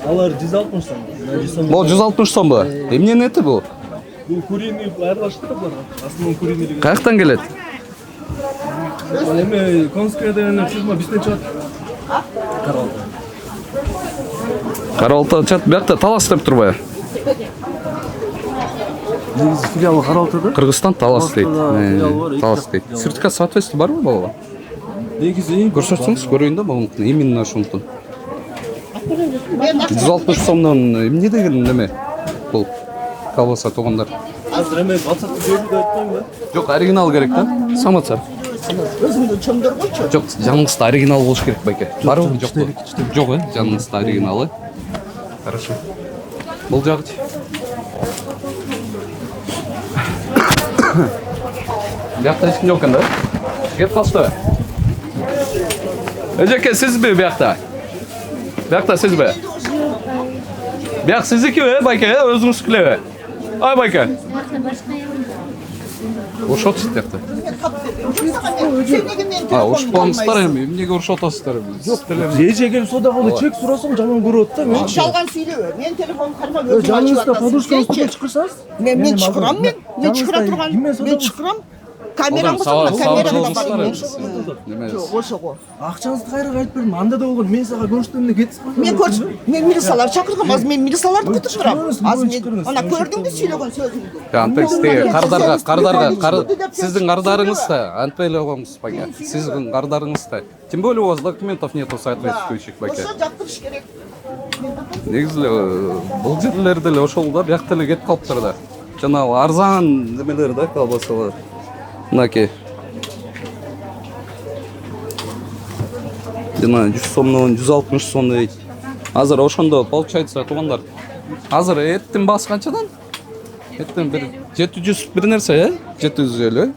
K: Алар 160 сом. 100 сом.
B: Бул 160 сомбу? Эмне нети бул?
K: Бул куриный айырбаштыр булар. Асылын куринилиги.
B: Каяктан келет?
K: Эме Конская деген фирма бизден чыгат. Каралды.
B: Каралта чат биякта Талас деп турбайбы?
K: Негизи филиалы Каралтыда.
B: Кыргызстан Талас дейт.
K: филиалы бар,
B: Талас дейт. Сертификат соответствие барбы бала?
K: Негизи
B: Көрсөтсөңүз, көрөйүн да могунтун. Именно ушунтун. 160 сомдон эмне деген неме? Бул колбаса туугандар.
K: азыр эме WhatsApp жөнүндө айтпайм да.
B: Жок, оригинал керек да. Самоцар.
I: өзүңдү чөмдөргөнчү.
B: Жок, жаныңызда оригинал болуш керек байке. Барбы, жокпу? Жок, жаныңызда оригиналы. Хорошо. Бул жагычы. Биякта эч ким жок экен да? Кеп калышты. Эжеке, сизби биякта? Биякта сизби? Бияк сиздикиби, байке, өзүңүздүкүлеби? Ай байке. Ошот биякта. Ушуп калыңыздар эми, эмнеге урушуп атасыздар эми?
K: Эжеге сода кылды чек сурасам жаман көрүп атты. Мен
I: Жалган сүйлөбө. Мен телефонду кармап өзүм ачып
K: жаныңызда
I: атасың.
K: подушкаңызды чыкырсаңыз?
I: Мен чыкырам мен чыкыра турган. Мен чыкырам. Камерамды
B: Неме?
I: ошого.
K: Акчаңызды кайра кайтып бердим. Анда да болгон. Мен сага көрсөтөм кетип калдым.
I: Мен көрчү. Мен милицияларды чакыргам. Азыр мен милицияларды күтүшүрөм. Азыр мен ана көрдүңбү сүйлөгөн сөзүңдү.
B: Антекстеги сиздин кардарыңыз да, антпей эле коңуз байке. Сиздин кардарыңыз да. Тем более у вас документов нету соответствующих байке.
I: Ошо жактырыш керек.
B: Негизи эле бул жерлерде эле ошол да, биякта эле кетип калыптыр да. Жанагы арзан немелер да, колбасалар. Мынакей. Жана 100 сомдон 160 сом дейт. Азыр ошондо получается туугандар. Азыр эттин баасы канчадан? Эттин бир 700 бир нерсе, 700 эле.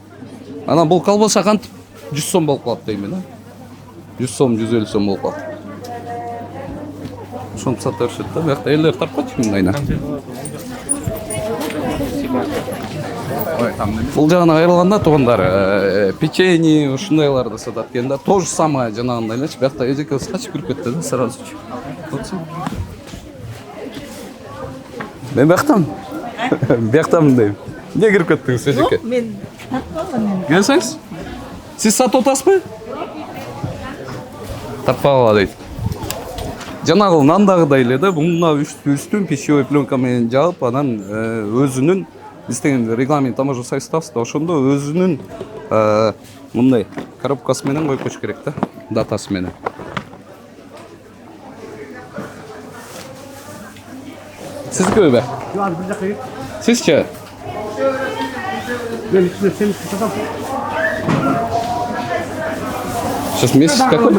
B: Анан бул колбаса кантип 100 сом болуп калат дейм 100 сом 150 сом болуп калат. Ошону сата беришет да. Биякта элдер тартканчы мындайына. Бул жагына кайрылганда туугандар, печенье ушундайларды сатат экен да. То же самое жанагындай элечи. Биякта эжекебиз качып кирип кетти да сразу. Мен бияктамын дейм. Эмне кирип кеттиңиз эжеке?
J: Мен тартпаган.
B: Келсеңиз. Сиз сатып атасызбы? Тартпагыла дейт. Жанагы нандагыдай эле да, мына үстүн пищевой пленка менен жаап, анан өзүнүн биз деген регламент тамажа жасайбыз да, ошондо өзүнүн мындай коробкасы менен коюп коюш керек да, датасы менен. Сиздикиби?
E: Жок, бир жакка кет.
B: Сизчи?
E: Мен ичине сен сатам.
B: Сейчас месяц какой?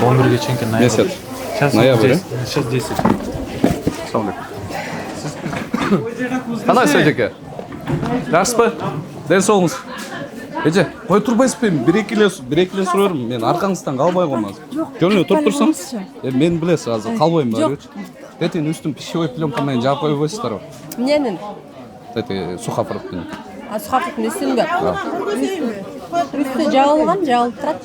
C: 11-ге чейин ноябрь.
B: Месяц.
C: Сейчас
B: Ноябрь.
C: Сейчас 10.
B: Assalamu alaikum. Кандай эжеке? Жакшысызбы? Ден соолуңуз. Эже, кой турбайсызбы? Бир эки эле сурарым. Мен аркаңыздан калбай коймоңуз. Жөн эле туруп турсаңыз. Мен билесиз азыр калбайм бары. Детин үстүн пищевой пленка менен жаап койбойсуздарбы?
L: Эмненин?
B: Дети сухофруктун.
L: Сухофруктун үстүнбү? Үстү жабылган, жабылып турат.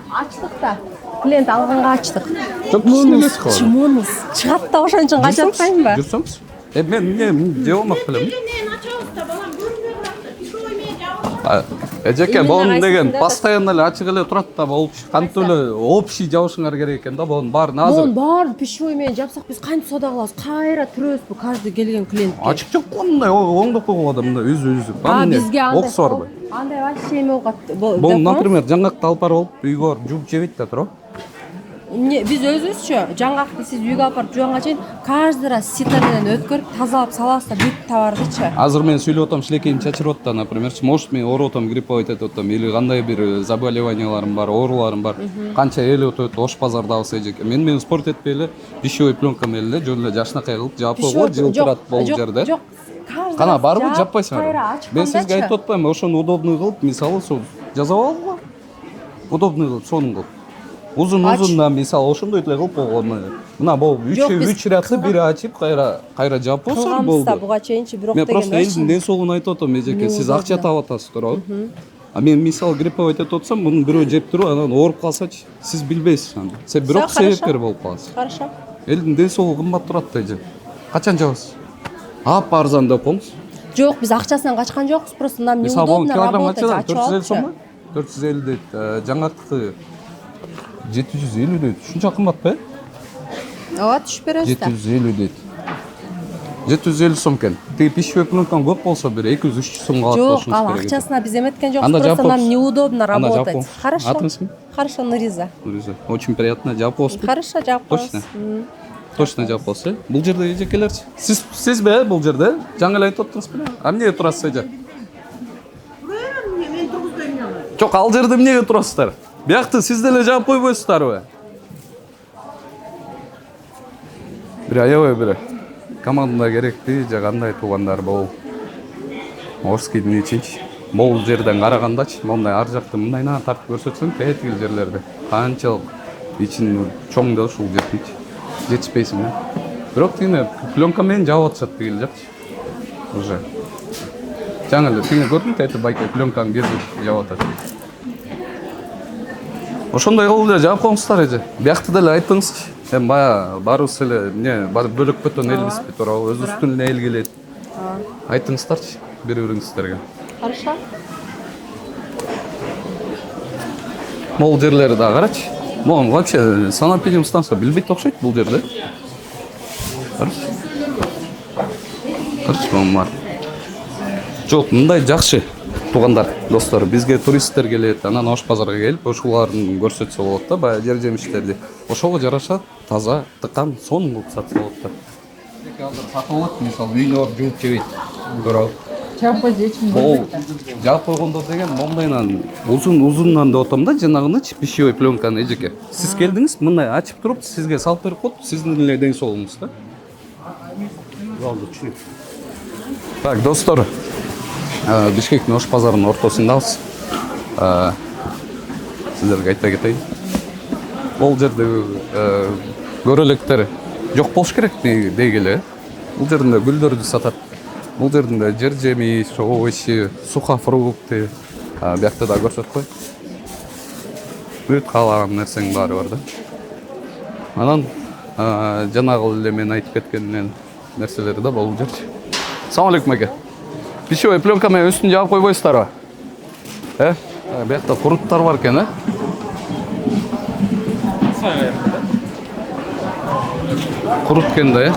L: Ачтык да. Клиент алганга ачтык.
B: Жок, түшүнөлүсүз го.
L: Чымонус. Чыгат да ошон үчүн качып атпайбы?
B: Жүрсөңүз. Мен эмне жеп алмак белем. Эжеке, бон деген постоянно эле ачык эле турат да, болуп кантип эле общий жабышыңар керек экен да, бон баарын азыр.
L: Бон бар пищевой менен жапсак биз кантип соода кылабыз? Кайра түрөбүзбү каждый келген клиентке?
B: Ачык жок, мындай оңдоп койгонго да мындай үзү.
L: Бизге
B: оксорбу?
L: Андай вообще эме болот.
B: Бон, например, жаңгакты алып барып алып үйгө барып жууп жебейт да туруп.
L: Биз өзүбүзчү жаңгакты сиз үйгө алып барып жууганга чейин каждый раз сито менен өткөрүп тазалап салабыз да бүт товардычы.
B: Азыр мен сүйлөп атам, шилекейим чачырып атты, например, может мен ооруп атам, грипповать этип атам или кандай бир заболеванияларым бар, ооруларым бар. Канча эл өтөт, ош базардабыз эжеке. Мен спорт этпей эле пищевой пленка менен эле жөн эле жашынакай кылып жаап койгон, жылтырат бул жерде.
L: Жок.
B: Кана барбы, жаппайсыңарбы?
L: Кайра ачып
B: Мен сизге айтып атпаймынбы, ошону удобный кылып, мисалы сол жазап алгыла. Удобный кылып, сонун кылып. Узун мисалы ошондой эле кылып койгон. Мына бул 3 рядты бири ачып, кайра жаап койсоң болду.
L: Кылганбыз да буга чейинчи, бирок
B: Мен
L: деген.
B: просто элдин ден соолугун айтып атам эжеке, сиз акча таап атасыз туурабы? А мен мисалы грипповать этип атсам, муну бирөө жеп туруп, анан ооруп калсачы, сиз билбейсиз аны. Сиз бирок себепкер болуп каласыз.
L: Хорошо.
B: Элдин ден соолугу кымбат турат да эже. Качан жабасыз? Арзан деп коңуз.
L: Жок, биз акчасынан качкан жокпуз, просто нам
B: неудобно
L: работать.
B: 450 сом. 450 дейт. Жаңгактыкы 750 дейт. Ушунча кымбатпы?
L: Ооба, түшүп беребиз да.
B: 750 дейт. 750 сом экен. Тиги пищевой пленкаң көп болсо бир 200-300 сом калат
L: болушубуз керек. Жок, ал акчасына биз эметкен жокпуз, просто нам неудобно работать. Хорошо. Хорошо, Нуриза.
B: Нуриза. Очень приятно. Жаап коесузбу?
L: Хорошо, жаап коебуз.
B: Точно жаап коесуз. Бул жерде эжекелерчи. Сизби бул жерде? Жаңы эле айтып аттыңызбы? Эмнеге турасыз эже?
I: Мен тургузбойм.
B: Жок, ал жерде эмнеге турасыздар? Биякты сиз деле жаап койбойсуздарбы? Бир аябай бир команда керекти же кандай туугандар бул? Орскийдин ичинчи. Бул жерден карагандачы, мондай ар жакты мындайына тартып көрсөтсөң, тетигил жерлерде канчалык ичин чоң да ушул жетпейт. Жетишпейсиң да. Бирок тиги пленка менен жаап атышат тигил жакчы. Уже. Жаңы эле тиги көрдүң, тети байке пленканы кесип жаап атат. Ошондой кылып эле жаап коңуздар эже. Биякты деле айттыңызчы. Эми бая барыбыз эле эмне бөлөк бөтөн элбизби туурабы? Өзүбүздүн эле эл келет. Айттыңыздарчы бири-бириңиздерге.
L: Хорошо.
B: Могул жерлери да карачы. Могу вообще санапидем станция билбейт окшойт бул жерде. Карачы момар. Жок, мындай жакшы туугандар, достор. Бизге туристтер келет, анан ош базарга келип, ошолорун көрсөтсө болот да, баягы жер жемиштерди. Ошого жараша таза, тыккан, сонун кылып сатса болот да. Азыр сатып алат, мисалы, үйүнө барып жууп жебейт. Туурабы?
L: Жаап койсо эч ким
B: болбойт. Жаап койгондо деген мондайнан узунунан деп атам да, жанагынычы пищевой пленканы эжеке. Сиз келдиңиз, мындай ачып туруп, сизге салып берип коет, сиздин эле ден соолугуңуз да. Болду, түшүнүп. Так, достор, Бишкектин ош базарынын ортосундабыз. сіздерге айта кетейін. Бұл жерде көреліктер жоқ болуш керек дей келе. Бұл жерде гүлдерді сатат. Бұл жерде жер жемиш, овощи, сухофрукты, бияқта да көрсөтпөй. Бүт каалаган нерсең баары бар да. Анан жанагы эле мен айтып кеткен нерселер да болуп жүрчү. Assalamu alaikum aka. Пищевой пленка менен үстүн жаап койбойсуздарбы? Биякта куруттар бар экен, Курут экен да,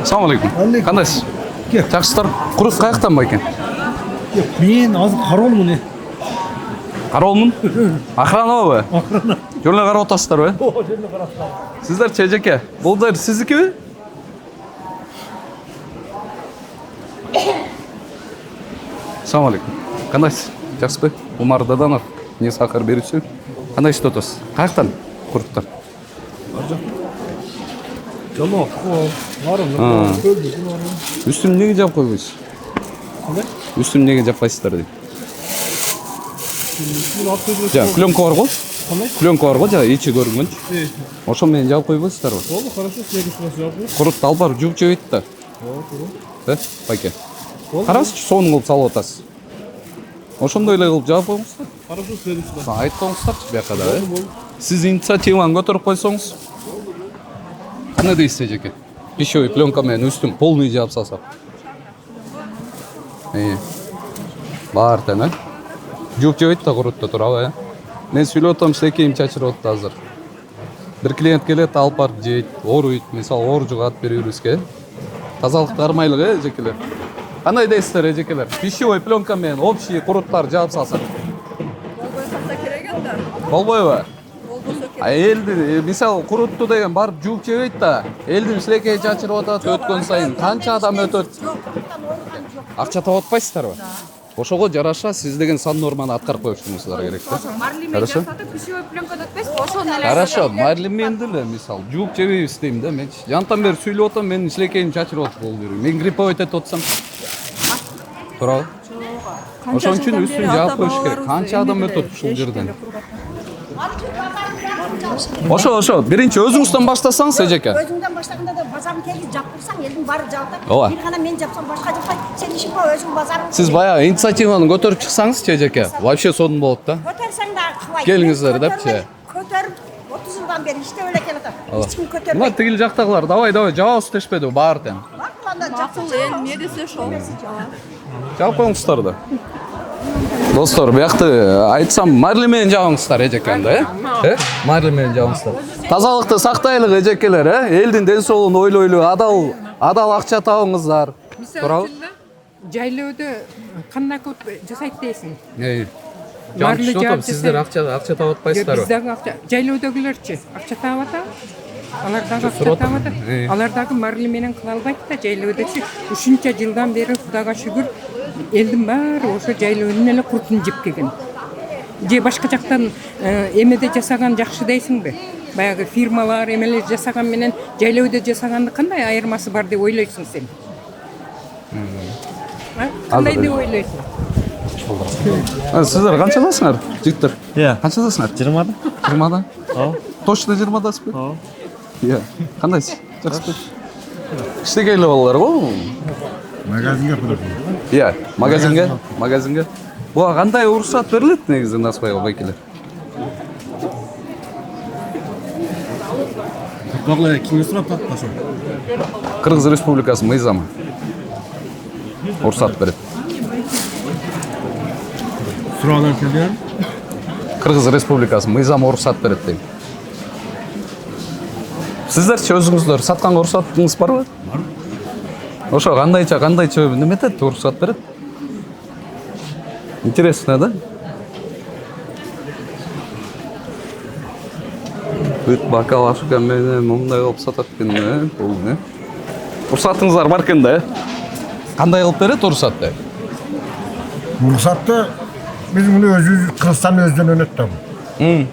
B: Assalamu alaikum. Кандайсыз? Жакшысыздар? Курут каяктан ба экен?
M: Мен азыр кароолмун.
B: Кароолмун? Охранабы?
M: Охрана.
B: Жөн эле карап атасыздарбы?
M: Жөн эле карап атам.
B: Сиздер чежеке, бул жер сиздикиби? Assalamu alaikum. Кандайсыз? Жакшысызбы? Умар Даданов, не сахар берүүчү. Кандай иштеп атасыз? Каяктан куруттар?
M: Жамок,
B: Үстүн неге жаап койбойсуз? Үстүн неге жаппайсыздар дейт? Пленка бар го? Пленка бар го, ичи көрүнгөнчү. Ошо менен жаап койбойсуздарбы?
M: Болду, хорошо, следующий раз жаап коём.
B: Курутты алып барып жууп жебейт да. Байке. Караңызчы, сонун кылып салып атасыз. Ошондой эле кылып жаап коюңуздар.
M: Хорошо, следующий раз.
B: Айтып коюңуздарчы бияка да. Сиз инициативаны көтөрүп койсоңуз. Кандай дейсиз эжеке? Пищевой пленка менен үстүн полный жаап салсак. Бар тең, Жууп жебейт да курутта турабы, Мен сүйлөп атам, силекейим чачырып атты азыр. Бир клиент келет, алып барып жейт, ооруйт, мисалы оор жугат берүүбүзгө. Тазалыкты кармайлык, эжекелер. Кандай дейсиздер, эжекелер? Пищевой пленка менен общий куруттар жаап салсак. Болбойбу? Элди, мисалы курутту деген барып жууп жебейт да, элдин силекей чачырып атат, өткөн сайын канча адам өтөт. Акча таап атпайсыздарбы? Ошого жараша сиз деген сан норманы аткарып коюшуңуздар керек да. Хорошо? Хорошо, марлименди эле мисалы жууп жебейбиз дейм да мен. Жантан бери сүйлөп атам, менин силекейим чачырып атып болду. Мен грипповый этип атсам. Туурабы? Ошон үчүн үстүн жаап коюш керек. Канча адам өтөт ушул жерден? Ошо, биринчи өзүңүздөн баштасаңыз, эжеке.
J: Өзүңдөн баштаганда да базарын келип жаппырсаң, элдин баары жаап.
B: Ооба.
J: Бир гана мен жапсам, башка жаппайт. Сен ишиң бар, өзүң базарың.
B: Сиз баягы инициативаны көтөрүп чыксаңыз, эжеке, вообще сонун болот да.
J: Көтөрсөң да кылбайт.
B: Келиңиздер депчи.
J: Көтөрүп 30 жылдан бери иштеп эле келатам. Эч ким көтөрбөйт.
B: Мына тигил жактагылар, давай, жабабыз дешпеди баары тең.
H: Эмне десе ошол.
B: Жаап коюңуздар да. Достор, биякты айтсам, марли менен жабыңыздар эжекем да, Марли менен жабыңыздар. Тазалыкты сактайлык эжекелер, Элдин ден соолугун ойлойлу, адал акча табыңыздар.
N: Мисалы үчүн жайлоодо кандай кылып жасайт дейсиң?
B: Марли жаап сиздер акча таап атпайсыздарбы?
N: Биз дагы акча, жайлоодогуларчы акча таап атат. Алар дагы акча таап атат. Алар дагы марли менен кыла албайт да, жайлоодочу. Ушунча жылдан бери Кудайга шүгүр, элдин баары ошо жайлоодун эле куртун жеп келген. Же башка жактан эмеде жасаган жакшы дейсиңби? Баягы фирмалар эмелер жасаган менен жайлоодо жасагандын кандай айырмасы бар деп ойлойсуң сен? Кандай деп ойлойсуң?
B: Сиздер канчадасыңар, жигиттер? Канчадасыңар?
C: 20да.
B: 20да? Точно 20дасызбы? Кандайсыз? Жакшысызбы? Иштегейле балалар го?
E: Магазинге кудасың.
B: Магазинге. Буга кандай уруксат берилет негизи Насыбайга байкелер?
M: Баглай кимге сурап таппасың?
B: Кыргыз Республикасы мыйзамы уруксат берет.
M: Сураалар келген?
B: Кыргыз Республикасы мыйзамы уруксат берет дейм. Сиздерчи өзүңүздөр сатканга уруксатыңыз барбы? Бар. Ошо кандайча неметет уруксат берет? Интересно, да? Бүт бакалашка менен мындай кылып сатат экен, бул не? Уруксатыңыздар бар экен да, Кандай кылып берет уруксатты?
E: Уруксатты биз муну өзүбүз Кыргызстандын өзүнөн өнөт да.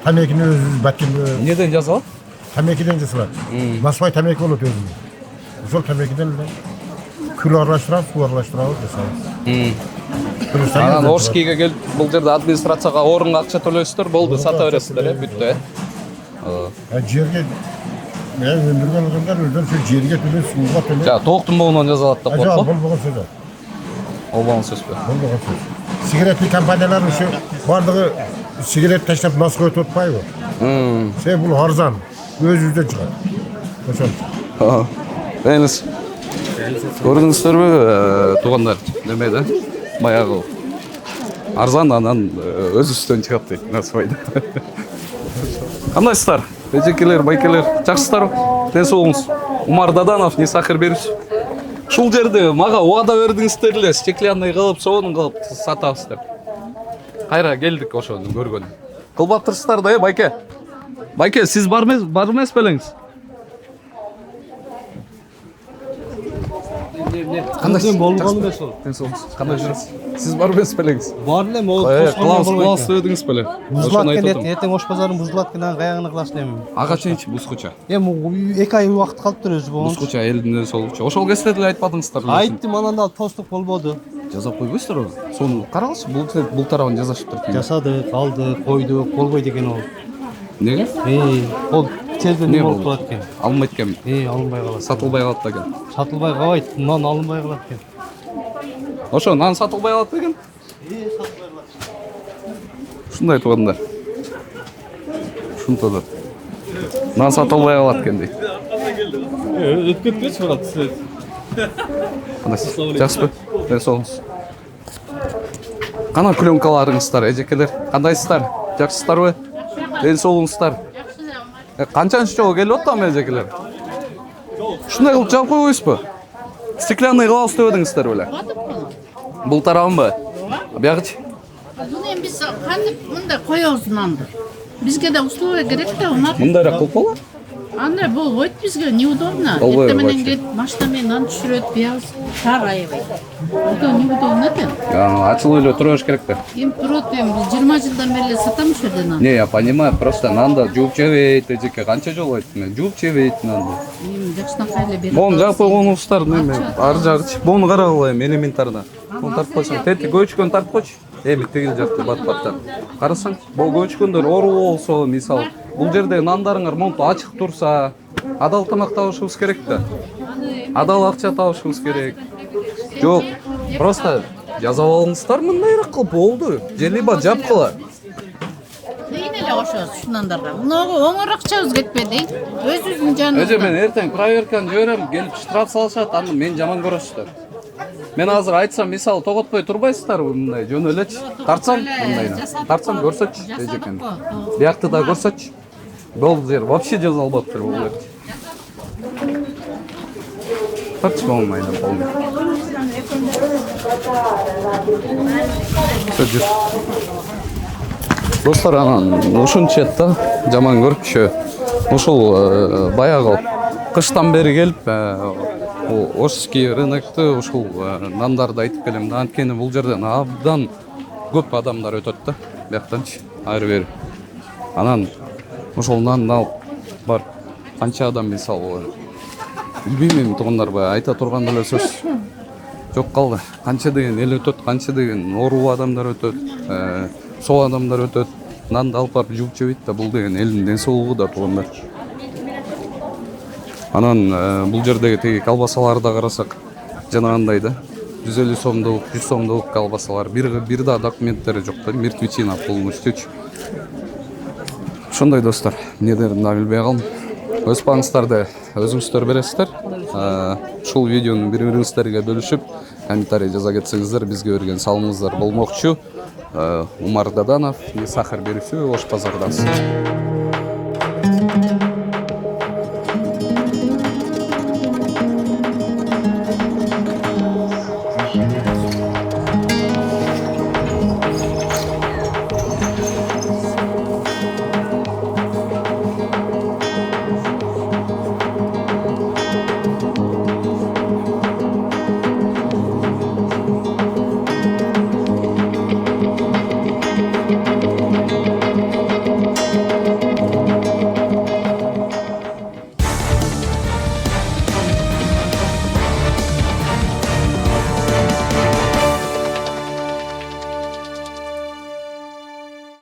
E: Тамекини өзүбүз баткен.
B: Неден жасалат?
E: Тамекиден жасалат. Насыбай тамеки болот өзүнүн. Ошол тамекиден эле. күл араластырабыз, су араластырабыз жасайбыз.
B: Анан Ошскийге келип бул жерде администрацияга орунга акча төлөйсүздөр, болду сата бересиздер, бүттү.
E: Жерге өндірген адамдар өздері сол жерге төле, суға төле.
B: Тоқтың болуынан жазалады да қорқу?
E: Болмаған сөз.
B: Болмаған сөз бе?
E: Болмаған сөз. Сигаретный компаниялар еще барлығы сигарет таштап насқа өтіп отпайды. Бұл арзан, өз-өзден шығады.
B: Бәйіңіз. Көрдіңіздер бе, туғандар, демейді? Баяғы арзан анан өз-өзден шығады дейді, насыбайды. Қандайсыздар? Эжекелер, байкелер, жақсыздар ма? Денсаулығыңыз. Умар Даданов, Несахир Беріш. Шул жерде маға уада бердіңіздер эле, стеклянный кылып, соонун кылып сатабыздар. Кайра келдик ошону көргөн. Кылбап турсуздар да, байке? Байке, сиз бар эмес белеңиз? Кандай болгону да ошол. Кандай жүрөсүз? Сиз бар эмес белеңиз?
M: Бар эле, могу
B: Класс өдүңүз беле.
M: Бузулат экен, эртең Ош базарын бузулат экен, каягына кылаш дейм.
B: Ага чейинчи бузгуча.
M: Эми 2 ай убакыт калыптыр өзү болгон.
B: Бузгуча элдин соолучу. Ошол кезде деле айтпадыңыздар беле?
M: Айттым, анан да тостук болбоду.
B: Жазап койбойсуздарбы? Сону караңызчы, бул тарабын жазашыптыр.
M: Жасадык, алдык, койдук, болбойт экен ол.
B: Неге?
M: Ол тезден не болуп калат экен.
B: Алынбайт экен.
M: Алынбай калат.
B: Сатылбай калат экен.
M: Сатылбай калбайт, нан алынбай калат экен.
B: Ошо нан сатылбай калат экен? Ушундай туугандар. Ушунтады. Нан сатылбай калат экен дейт.
M: Өтүп кеткенчи брат, сиз.
B: Жакшысызбы? Денсаулығыңыз. Кана пленкаларыңыздар, эжекелер? Кандайсыздар? Жакшысыздарбы? Денсаулығыңыздар. Канчанчы жолу келип атам эжекелер? Ушундай кылып жаап койбойсузбу? Стеклянный кылабыз деп едиңиздер беле? Бул тарабынбы? Биягычы?
G: Bunu hem biz hani bunda koyuyoruz nandı. Bizge de условия керек de onlar.
B: Мындайраак кылып болот?
G: Андай болбойт бизге, неудобно.
B: Болбойт,
G: Эртең менен
B: болбойт.
G: келип машинамен нан түшүрөт, пияз, шаар аябай. Это неудобно экен.
B: Ачылып эле тура бериш керек да.
G: Эми турат эми бул 20 жылдан бери сатам ошо жерде нан.
B: Не, я понимаю, просто нанда жууп жебейт, эжеке канча жолу айттым мен, жууп жебейт нанды.
G: Эми жакшынакай эле берип.
B: Мону жаап койгонуңуздар неме, ар жагычы. Мону карагыла эми элементарно. Мону тартып койсоң, тети көчкөн тартып койчу. Эми тигил жакты бат-баттан. Карасаң, бул көчкөндөр ору болсо, мисалы, бул жерде нандарыңар монту ачык турса, адал тамак табышыбыз керек да. Адал акча табышыбыз керек. Жок, просто жазап алыңыздар мындайраак кылып болду. Же либо жапкыла.
G: Дейин эле ошо ушунандарга. Мунуга оңорук акчабыз кетпеди. Өзүбүздүн жаныбызда.
B: Эже мен эртең проверканы жиберем, келип штраф салышат, аны мен жаман көрөсүздөр. Мен азыр айтсам, мисалы, тоготпой турбайсыздарбы мындай, жөн элечи. Тартсам мындайна. Тартсам көрсөтчү эжекен. Биякты да көрсөтчү. Бул жер вообще жазалбаптыр бул жер. Тартчы болмайна болду. Сөзүр. Достор, анан ушунча да жаман көрүпчү. Ушул баягы кыштан бери келип, Ошский рынокты ушул нандарды айтып келем. Анткени бул жерден абдан көп адамдар өтөт да, бияктанчы, ары-бери. Анан ошол нанды алып бар канча адам мисалы билбейм туугандарбы айта турган эле сөз жок калды. Канча деген эл өтөт, канча деген оору адамдар өтөт, соо адамдар өтөт. Нанды алып барып жууп жебейт да, бул деген элдин денсаулыгы да туугандар. Анан бул жердеги теги колбасаларды да карасак, жанагандай да 150 сомдук, 100 сомдук колбасалар, бир да документтери жок да, мертвечина полностью. Ошондой достор, эмнедерин да билбей калдым. Өз паңыздарды өзүңүздөр бересиздер. Ушул видеону бири-бириңиздерге бөлүшүп, комментарий жаза кетсеңиздер, бизге берген салымыңыздар болмокчу. Умар Даданов, Несахир Бериши, Ош базардан.